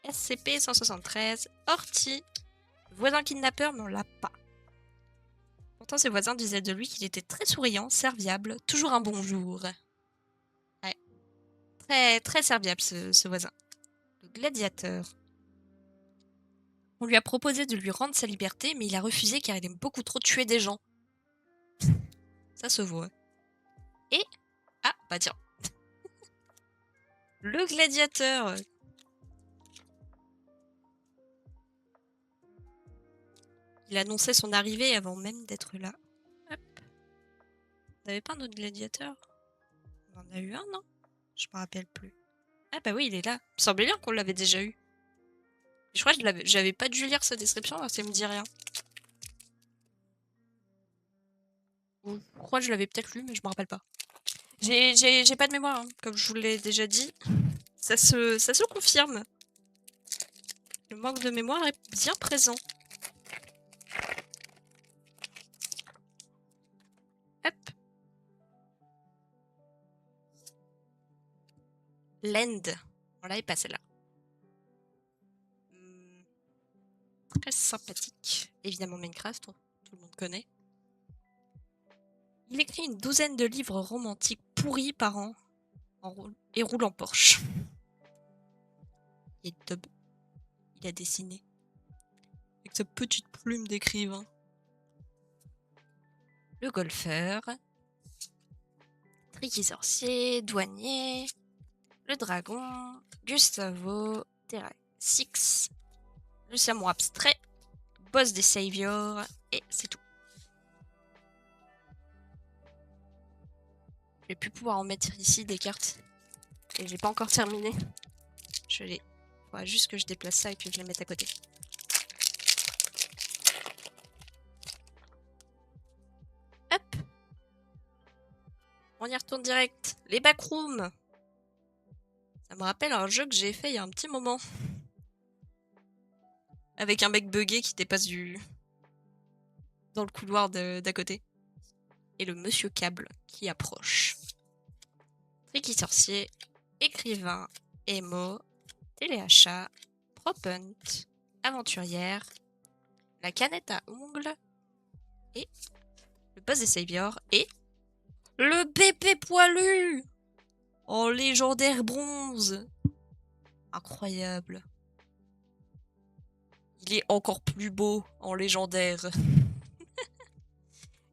A: SCP-173, Orti, voisin kidnappeur, mais on l'a pas. Pourtant, ses voisins disaient de lui qu'il était très souriant, serviable, toujours un bonjour. Ouais. Très, très serviable, ce voisin. Le gladiateur. On lui a proposé de lui rendre sa liberté, mais il a refusé car il aime beaucoup trop tuer des gens. Ça se voit. Et... Ah, bah tiens. Le gladiateur. Il annonçait son arrivée avant même d'être là. Hop. On n'avait pas un autre gladiateur? On en a eu un, non? Je me rappelle plus. Ah bah oui, il est là. Il me semblait bien qu'on l'avait déjà eu. Je crois que j'avais pas dû lire sa description, ça me dit rien. Je crois que je l'avais peut-être lu, mais je me rappelle pas. J'ai pas de mémoire, hein, comme je vous l'ai déjà dit. Ça se confirme. Le manque de mémoire est bien présent. Hop. Land. On l'avait pas celle-là. Très sympathique. Évidemment Minecraft, tout le monde connaît. Il écrit une douzaine de livres romantiques pourris par an et roule en Porsche. Il est dub. Il a dessiné. Avec sa petite plume d'écrivain. Le golfeur. Tricky sorcier, douanier. Le dragon. Gustavo. Terra Six. Le samouraï abstrait. Boss des saviors. Et c'est tout. Je vais plus pouvoir en mettre ici des cartes. Et j'ai pas encore terminé. Je l'ai. Faudra juste que je déplace ça et puis je les mette à côté. Hop. On y retourne direct. Les backrooms. Ça me rappelle un jeu que j'ai fait il y a un petit moment. Avec un mec buggé qui dépasse dans le couloir d'à côté. Et le monsieur câble qui approche. Tricky sorcier, écrivain, émo, téléachat, prophunt, aventurière, la canette à ongles, et le boss des saviors, et le bébé poilu en légendaire bronze. Incroyable. Il est encore plus beau en légendaire.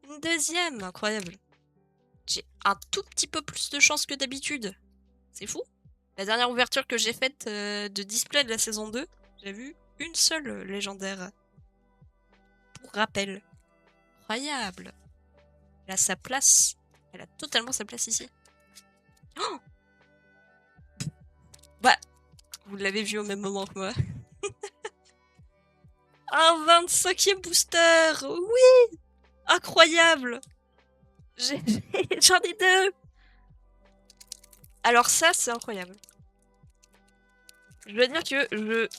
A: Une deuxième, incroyable. J'ai un tout petit peu plus de chance que d'habitude. C'est fou. La dernière ouverture que j'ai faite de display de la saison 2, j'ai vu une seule légendaire. Pour rappel. Incroyable. Elle a sa place. Elle a totalement sa place ici. Oh bah, vous l'avez vu au même moment que moi. Un 25e booster. Oui. Incroyable. J'en ai deux. Alors ça, c'est incroyable. Je dois dire que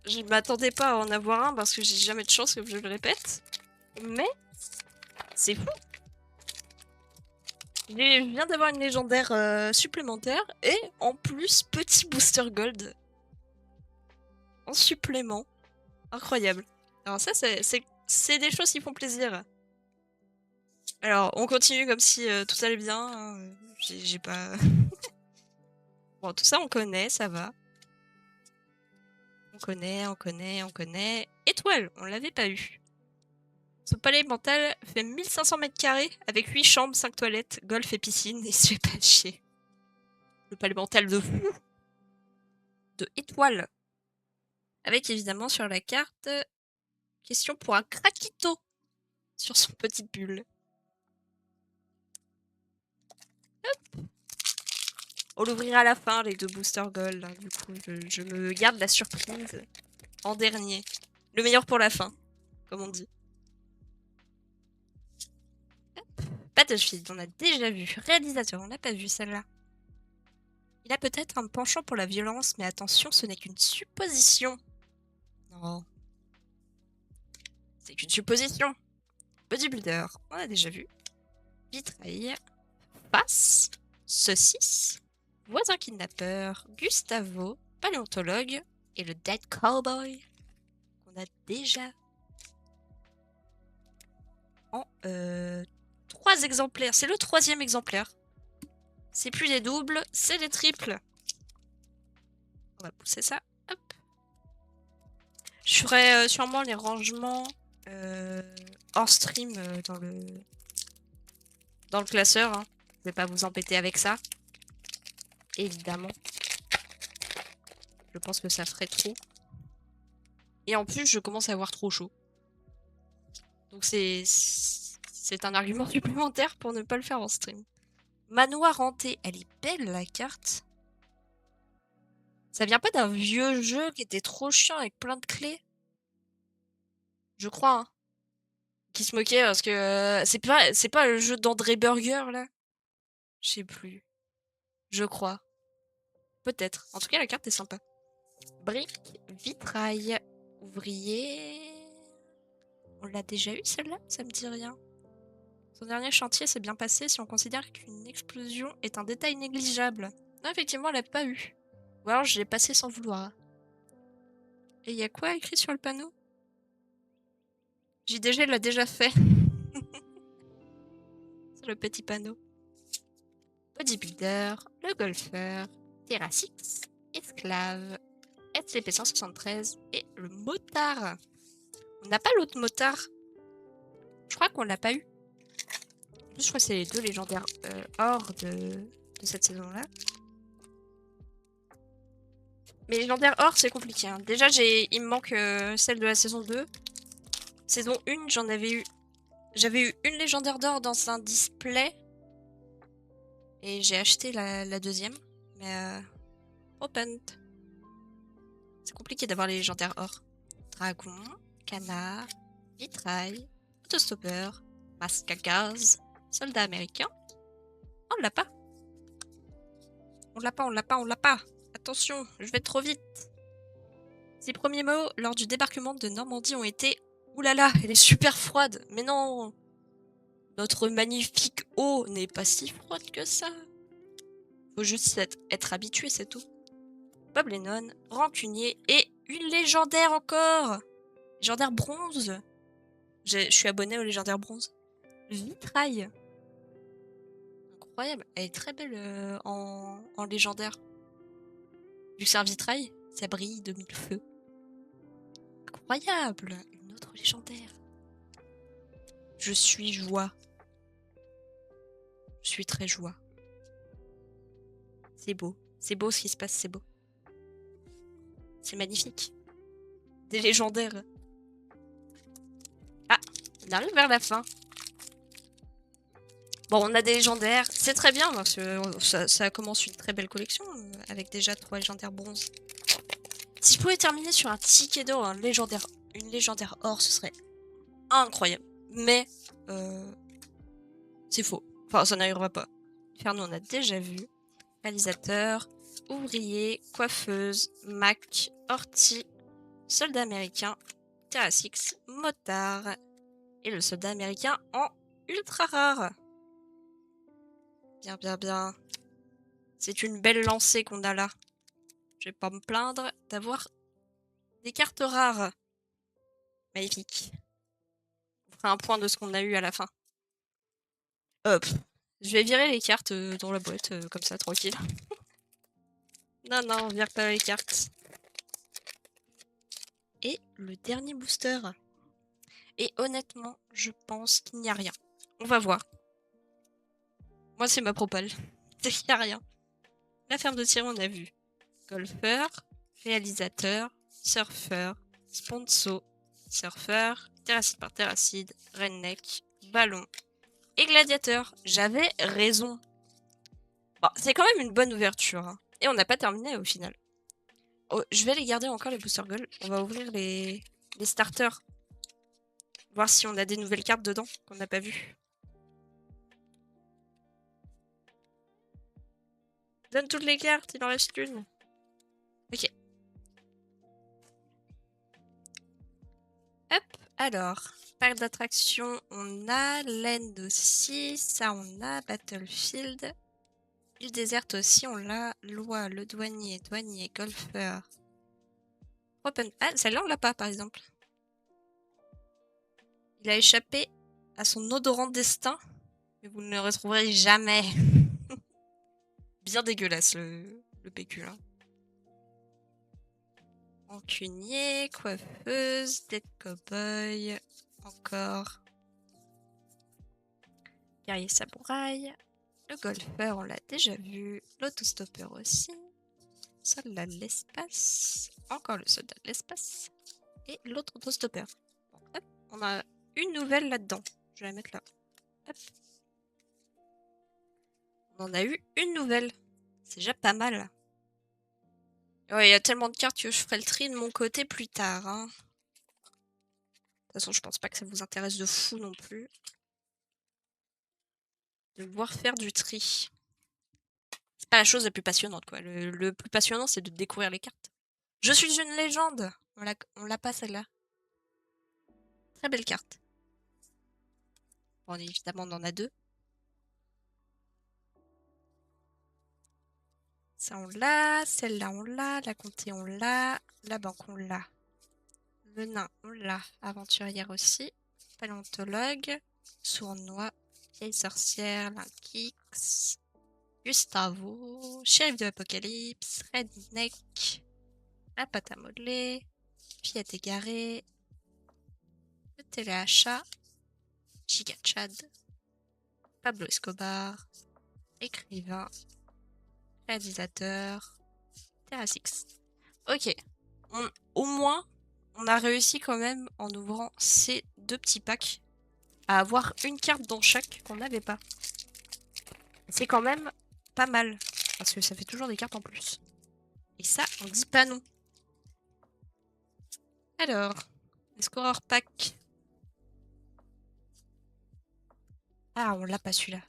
A: je m'attendais pas à en avoir un parce que j'ai jamais de chance, comme je le répète. Mais c'est fou. Je viens d'avoir une légendaire supplémentaire et en plus petit booster gold en supplément. Incroyable. Alors ça, c'est des choses qui font plaisir. Alors, on continue comme si tout allait bien. Hein. J'ai pas... Bon, tout ça, on connaît, ça va. On connaît. Étoile, on l'avait pas eu. Son palais mental fait 1500 mètres carrés avec 8 chambres, 5 toilettes, golf et piscine, et il se fait pas chier. Le palais mental de fou. De étoile. Avec évidemment sur la carte, question pour un Krakito sur son petite bulle. Hop. On l'ouvrira à la fin, les deux boosters gold. Hein. Du coup, je me garde la surprise en dernier. Le meilleur pour la fin, comme on dit. Hop. Battlefield, on a déjà vu. Réalisateur, on n'a pas vu celle-là. Il a peut-être un penchant pour la violence, mais attention, ce n'est qu'une supposition. Non. C'est qu'une supposition. Bodybuilder, on a déjà vu. Vitrail. Face. Saucisse. Voisin kidnappeur. Gustavo. Paléontologue. Et le Dead Cowboy. On a déjà en 3 exemplaires. C'est le 3e exemplaire. C'est plus des doubles, c'est des triples. On va pousser ça. Hop. Je ferai sûrement les rangements hors stream dans le classeur. Hein. Je vais pas vous embêter avec ça. Évidemment. Je pense que ça ferait trop. Et en plus, je commence à avoir trop chaud. Donc c'est un argument supplémentaire pour ne pas le faire en stream. Manoir hanté. Elle est belle, la carte. Ça vient pas d'un vieux jeu qui était trop chiant avec plein de clés? Je crois, hein. Qui se moquait parce que c'est pas le jeu d'André Burger, là? Je sais plus. Je crois. Peut-être. En tout cas, la carte est sympa. Brique, vitrail, ouvrier... On l'a déjà eu, celle-là? Ça me dit rien. Son dernier chantier s'est bien passé si on considère qu'une explosion est un détail négligeable. Non, effectivement, elle l'a pas eu. Ou alors, je l'ai passé sans vouloir. Et il y a quoi écrit sur le panneau? JDG l'a déjà fait. Sur le petit panneau. Bodybuilder, le golfeur, Terracix, esclave, SCP-173 et le motard. On n'a pas l'autre motard. Je crois qu'on l'a pas eu. En plus, je crois que c'est les deux légendaires or de cette saison-là. Mais légendaire or, c'est compliqué. Hein. Déjà, il me manque celle de la saison 2. Saison 1, j'en avais eu. J'avais eu une légendaire d'or dans un display. Et j'ai acheté la deuxième. Mais open. C'est compliqué d'avoir les légendaires or. Dragon, canard, vitrail, autostopper, masque à gaz, soldat américain. Oh, on l'a pas. On l'a pas, on l'a pas, on l'a pas. Attention, je vais trop vite. Ses premiers mots lors du débarquement de Normandie ont été « Ouh là là, elle est super froide !» Mais non, notre magnifique eau n'est pas si froide que ça. Faut juste être habitué, c'est tout. Bob Lennon, rancunier et une légendaire encore. Légendaire bronze. Je suis abonné au légendaire bronze. Vitrail. Incroyable. Elle est très belle en légendaire. Vu que c'est un vitrail, ça brille de mille feux. Incroyable. Une autre légendaire. Je suis joie. Je suis très joie. C'est beau. C'est beau ce qui se passe, c'est beau. C'est magnifique. Des légendaires. Ah, on arrive vers la fin. Bon, on a des légendaires. C'est très bien, parce que ça commence une très belle collection, avec déjà 3 légendaires bronze. Si je pouvais terminer sur un ticket d'or, une légendaire or, ce serait incroyable. Mais, c'est faux. Enfin, ça n'arrivera pas. Inferno, on a déjà vu. Réalisateur, ouvrier, coiffeuse, Mac, ortie, soldat américain, Terracix, motard. Et le soldat américain en ultra rare. Bien, bien, bien. C'est une belle lancée qu'on a là. Je vais pas me plaindre d'avoir des cartes rares. Magnifique. On fera un point de ce qu'on a eu à la fin. Hop. Je vais virer les cartes dans la boîte, comme ça, tranquille. Non, non, on vire pas les cartes. Et le dernier booster. Et honnêtement, je pense qu'il n'y a rien. On va voir. Moi, c'est ma propale. Il n'y a rien. La ferme de tir, on a vu. Golfeur, réalisateur, surfeur, sponsor, surfeur, terracide par terracide, redneck, ballon et gladiateur. J'avais raison. Bon, c'est quand même une bonne ouverture. Hein. Et on n'a pas terminé au final. Oh, je vais les garder encore, les booster gold. On va ouvrir les starters. Voir si on a des nouvelles cartes dedans qu'on n'a pas vues. Donne toutes les cartes, il en reste une. Ok. Hop, alors. Parc d'attraction, on a. Land aussi. Ça, on a. Battlefield. Île déserte aussi, on l'a. Loi, le douanier, golfeur. Open. Ah, celle-là, on l'a pas, par exemple. Il a échappé à son odorant destin. Mais vous ne le retrouverez jamais. Bien dégueulasse, le PQ, là. Rancunier, coiffeuse, dead cowboy. Encore. Guerrier samouraï. Le golfeur, on l'a déjà vu. L'autostopper aussi. Soldat de l'espace. Encore le soldat de l'espace. Et l'autre autostopper. Bon, hop, on a une nouvelle là-dedans. Je vais la mettre là. Hop. On en a eu une nouvelle. C'est déjà pas mal. Ouais, il y a tellement de cartes que je ferai le tri de mon côté plus tard. Hein. De toute façon, je pense pas que ça vous intéresse de fou non plus. De voir faire du tri. C'est pas la chose la plus passionnante, quoi. Le plus passionnant, c'est de découvrir les cartes. Je suis une légende. On l'a pas, celle-là. Très belle carte. Bon, évidemment, on en a deux. Ça, on l'a. Celle-là, on l'a. La comté, on l'a. La banque, on l'a. Le nain, on l'a. Aventurière aussi. Paléontologue. Sournois. Vieille sorcière. Linkix. Gustavo. Shérif de l'Apocalypse. Redneck. La pâte à modeler. Fillette égarée. Le téléachat. Giga Chad. Pablo Escobar. Écrivain. Réalisateur. Terra Six. Ok. Au moins, on a réussi quand même, en ouvrant ces deux petits packs, à avoir une carte dans chaque qu'on n'avait pas. C'est quand même pas mal. Parce que ça fait toujours des cartes en plus. Et ça, on dit pas non. Alors, les scoreurs pack. Ah, on l'a pas celui-là.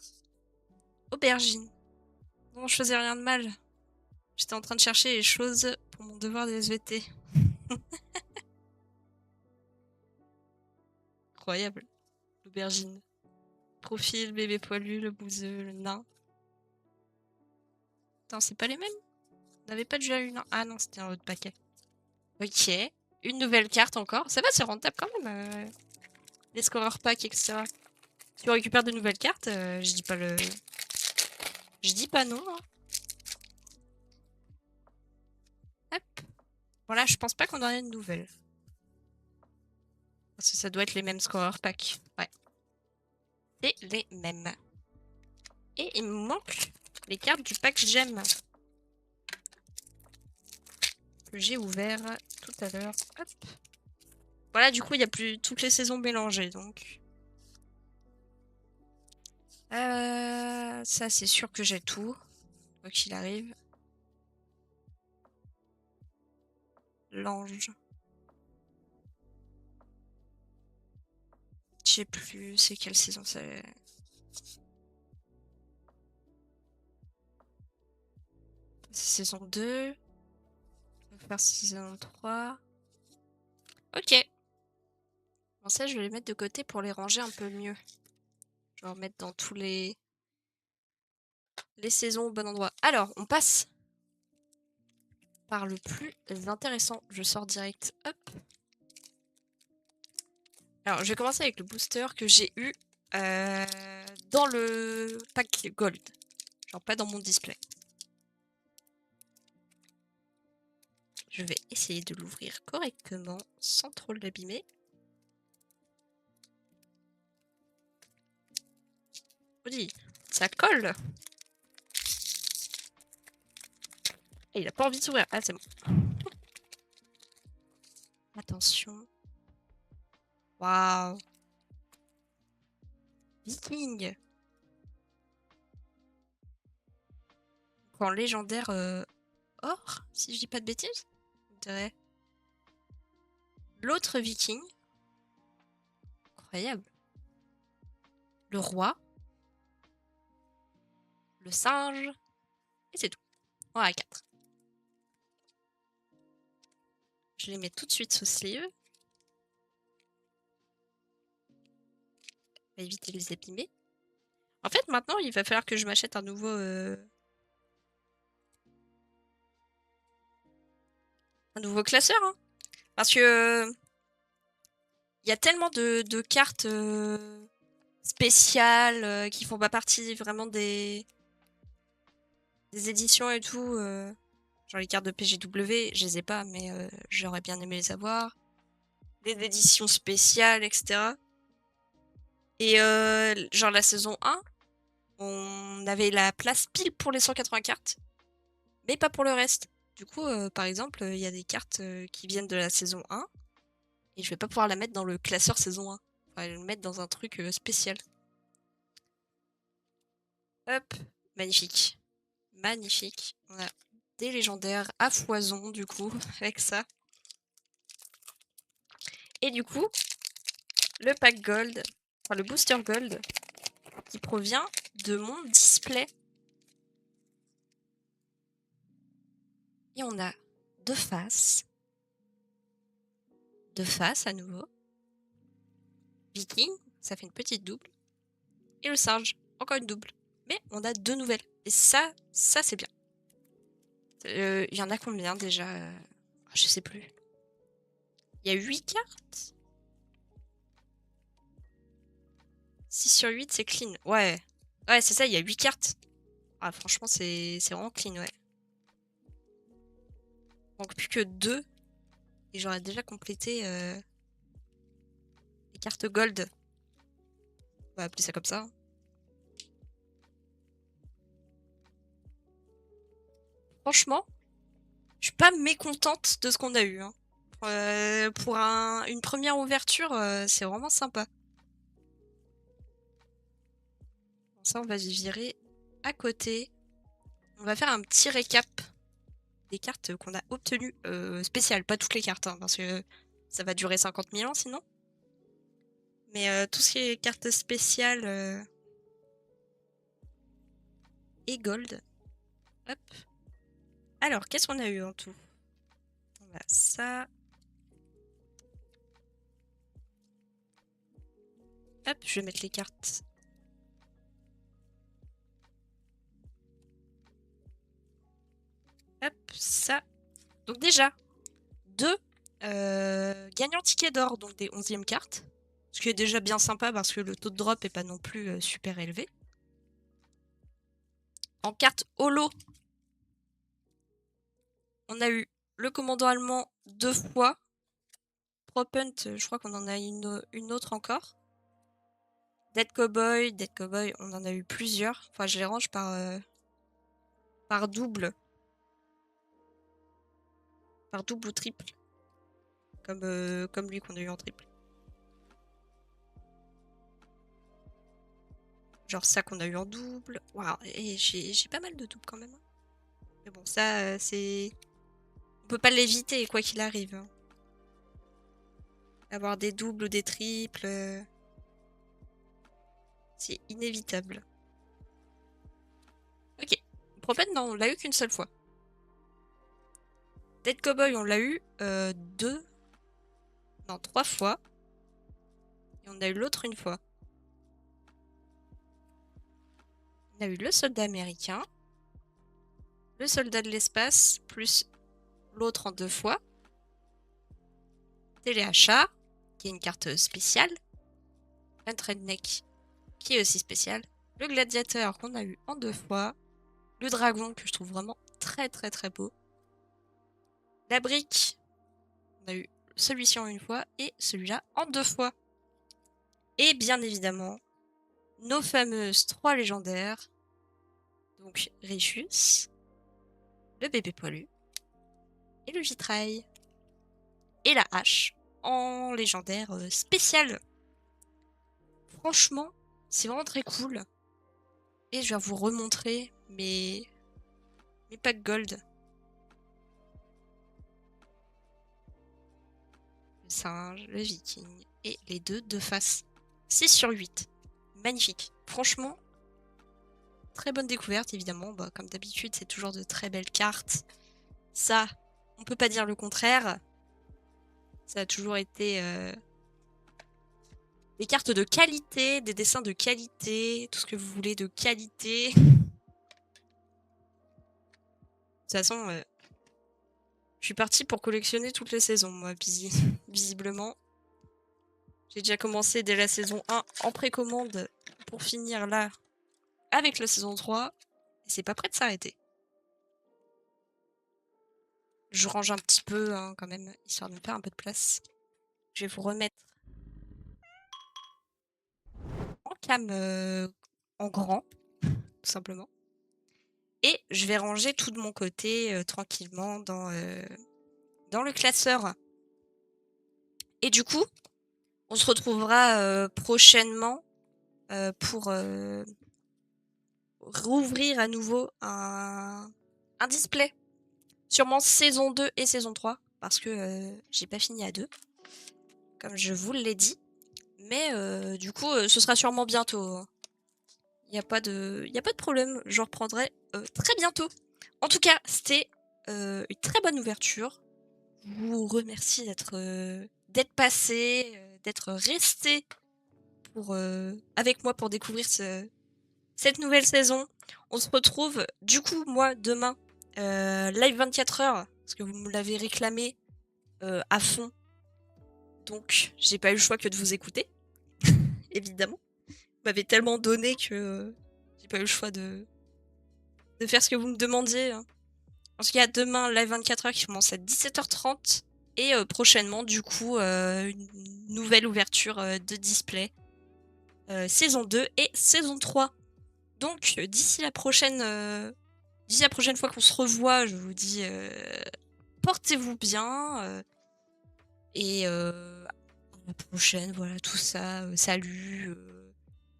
A: Aubergine. Bon, je faisais rien de mal. J'étais en train de chercher les choses pour mon devoir de SVT. Incroyable. L'aubergine. Profil, bébé poilu, le bouseux, le nain. Attends, c'est pas les mêmes? On n'avait pas déjà eu un. Ah non, c'était un autre paquet. Ok. Une nouvelle carte encore. Ça va, c'est rentable quand même. Les scoreurs pack, etc. Si on récupère de nouvelles cartes, je dis pas le. Je dis pas non. Hein. Hop. Voilà, je pense pas qu'on en ait une nouvelle. Parce que ça doit être les mêmes scoreurs pack. Ouais. C'est les mêmes. Et il me manque les cartes du pack Gem. Que j'ai ouvert tout à l'heure. Hop. Voilà, du coup, il n'y a plus toutes les saisons mélangées, donc. Ça, c'est sûr que j'ai tout. Quoi qu'il arrive. L'ange. Je sais plus, c'est quelle saison c'est. C'est saison 2. On va faire saison 3. Ok. Bon, ça, je vais les mettre de côté pour les ranger un peu mieux. Je vais en mettre dans tous les saisons au bon endroit. Alors, on passe par le plus intéressant. Je sors direct. Hop. Alors, je vais commencer avec le booster que j'ai eu dans le pack Gold. Genre pas dans mon display. Je vais essayer de l'ouvrir correctement sans trop l'abîmer. Dis, ça colle. Et il a pas envie de s'ouvrir. Ah, c'est bon. Attention. Waouh. Viking. En légendaire or, si je dis pas de bêtises. On dirait. L'autre viking. Incroyable. Le roi. Le singe. Et c'est tout. On a 4. Je les mets tout de suite sous sleeve. On va éviter de les abîmer. En fait, maintenant, il va falloir que je m'achète un nouveau... un nouveau classeur. Hein. Parce que... il y a tellement de cartes spéciales qui font pas partie vraiment des éditions et tout. Genre les cartes de PGW, je les ai pas, mais j'aurais bien aimé les avoir. Des éditions spéciales, etc. Et genre la saison 1, on avait la place pile pour les 180 cartes, mais pas pour le reste. Du coup, par exemple, il y a des cartes qui viennent de la saison 1, et je vais pas pouvoir la mettre dans le classeur saison 1. Enfin, le mettre dans un truc spécial. Hop, magnifique. Magnifique. On a des légendaires à foison, du coup, avec ça. Et du coup, le pack gold, enfin le booster gold, qui provient de mon display. Et on a deux faces. Deux faces à nouveau. Viking, ça fait une petite double. Et le singe, encore une double. Mais on a deux nouvelles. Et ça c'est bien. Il y en a combien déjà? Je sais plus. Il y a 8 cartes? 6 sur 8, c'est clean. Ouais. Ouais, c'est ça, il y a 8 cartes. Ah, franchement, c'est vraiment clean, ouais. Donc plus que 2. Et j'aurais déjà complété les cartes gold. On va appeler ça comme ça. Franchement, je suis pas mécontente de ce qu'on a eu. Hein. Pour une première ouverture, c'est vraiment sympa. Bon, ça, on va virer à côté. On va faire un petit récap des cartes qu'on a obtenues spéciales. Pas toutes les cartes, hein, parce que ça va durer 50 000 ans sinon. Mais tout ce qui est cartes spéciales et gold. Hop. Alors, qu'est-ce qu'on a eu en tout? On a ça. Hop, je vais mettre les cartes. Hop, ça. Donc déjà, 2 gagnants tickets d'or, donc des 11e cartes. Ce qui est déjà bien sympa parce que le taux de drop est pas non plus super élevé. En carte holo, on a eu le commandant allemand 2 fois. Propent, je crois qu'on en a une autre encore. Dead Cowboy, on en a eu plusieurs. Enfin, je les range par double. Par double ou triple. Comme lui qu'on a eu en triple. Genre ça qu'on a eu en double. Waouh, et j'ai pas mal de doubles quand même. Mais bon, ça, c'est... On peut pas l'éviter, quoi qu'il arrive. Hein. Avoir des doubles ou des triples... C'est inévitable. Ok. Prophet, non, on l'a eu qu'une seule fois. Dead Cowboy, on l'a eu 2... Non, 3 fois. Et on a eu l'autre une fois. On a eu le soldat américain. Le soldat de l'espace, plus l'autre en 2 fois. Téléachat, qui est une carte spéciale. Un Redneck, qui est aussi spécial. Le gladiateur qu'on a eu en 2 fois. Le dragon que je trouve vraiment très très très beau. La brique, on a eu celui-ci en 1 fois et celui-là en 2 fois. Et bien évidemment, nos fameuses 3 légendaires. Donc Richus, le bébé poilu et le vitrail. Et la hache en légendaire spécial. Franchement, c'est vraiment très cool. Et je vais vous remontrer mes packs gold. Le singe, le viking et les deux de face. 6 sur 8. Magnifique. Franchement, très bonne découverte évidemment. Bah, comme d'habitude, c'est toujours de très belles cartes. Ça, on peut pas dire le contraire. Ça a toujours été des cartes de qualité, des dessins de qualité, tout ce que vous voulez de qualité. De toute façon, je suis partie pour collectionner toutes les saisons, moi, visiblement. J'ai déjà commencé dès la saison 1 en précommande pour finir là avec la saison 3. Et c'est pas prêt de s'arrêter. Je range un petit peu hein, quand même, histoire de me faire un peu de place. Je vais vous remettre en cam en grand, tout simplement. Et je vais ranger tout de mon côté tranquillement dans le classeur. Et du coup, on se retrouvera prochainement pour rouvrir à nouveau un display. Sûrement saison 2 et saison 3. Parce que j'ai pas fini à 2. Comme je vous l'ai dit. Mais du coup, ce sera sûrement bientôt. Il n'y a pas de problème. Je reprendrai très bientôt. En tout cas, c'était une très bonne ouverture. Je vous remercie d'être passé, d'être resté avec moi pour découvrir cette nouvelle saison. On se retrouve du coup, moi, demain Live 24 heures, parce que vous me l'avez réclamé à fond. Donc, j'ai pas eu le choix que de vous écouter. Évidemment. Vous m'avez tellement donné que j'ai pas eu le choix de faire ce que vous me demandiez. Hein. En tout cas, demain, live 24 heures qui commence à 17h30. Et prochainement, du coup, une nouvelle ouverture de display. Saison 2 et saison 3. Donc, d'ici la prochaine fois qu'on se revoit, je vous dis portez-vous bien. Et à la prochaine, voilà, tout ça. Salut.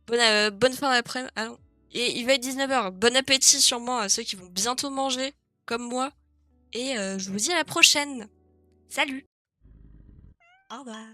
A: Bonne fin d'après-midi. Ah non. Et il va être 19h. Bon appétit sûrement à ceux qui vont bientôt manger, comme moi. Et je vous dis à la prochaine. Salut. Au revoir.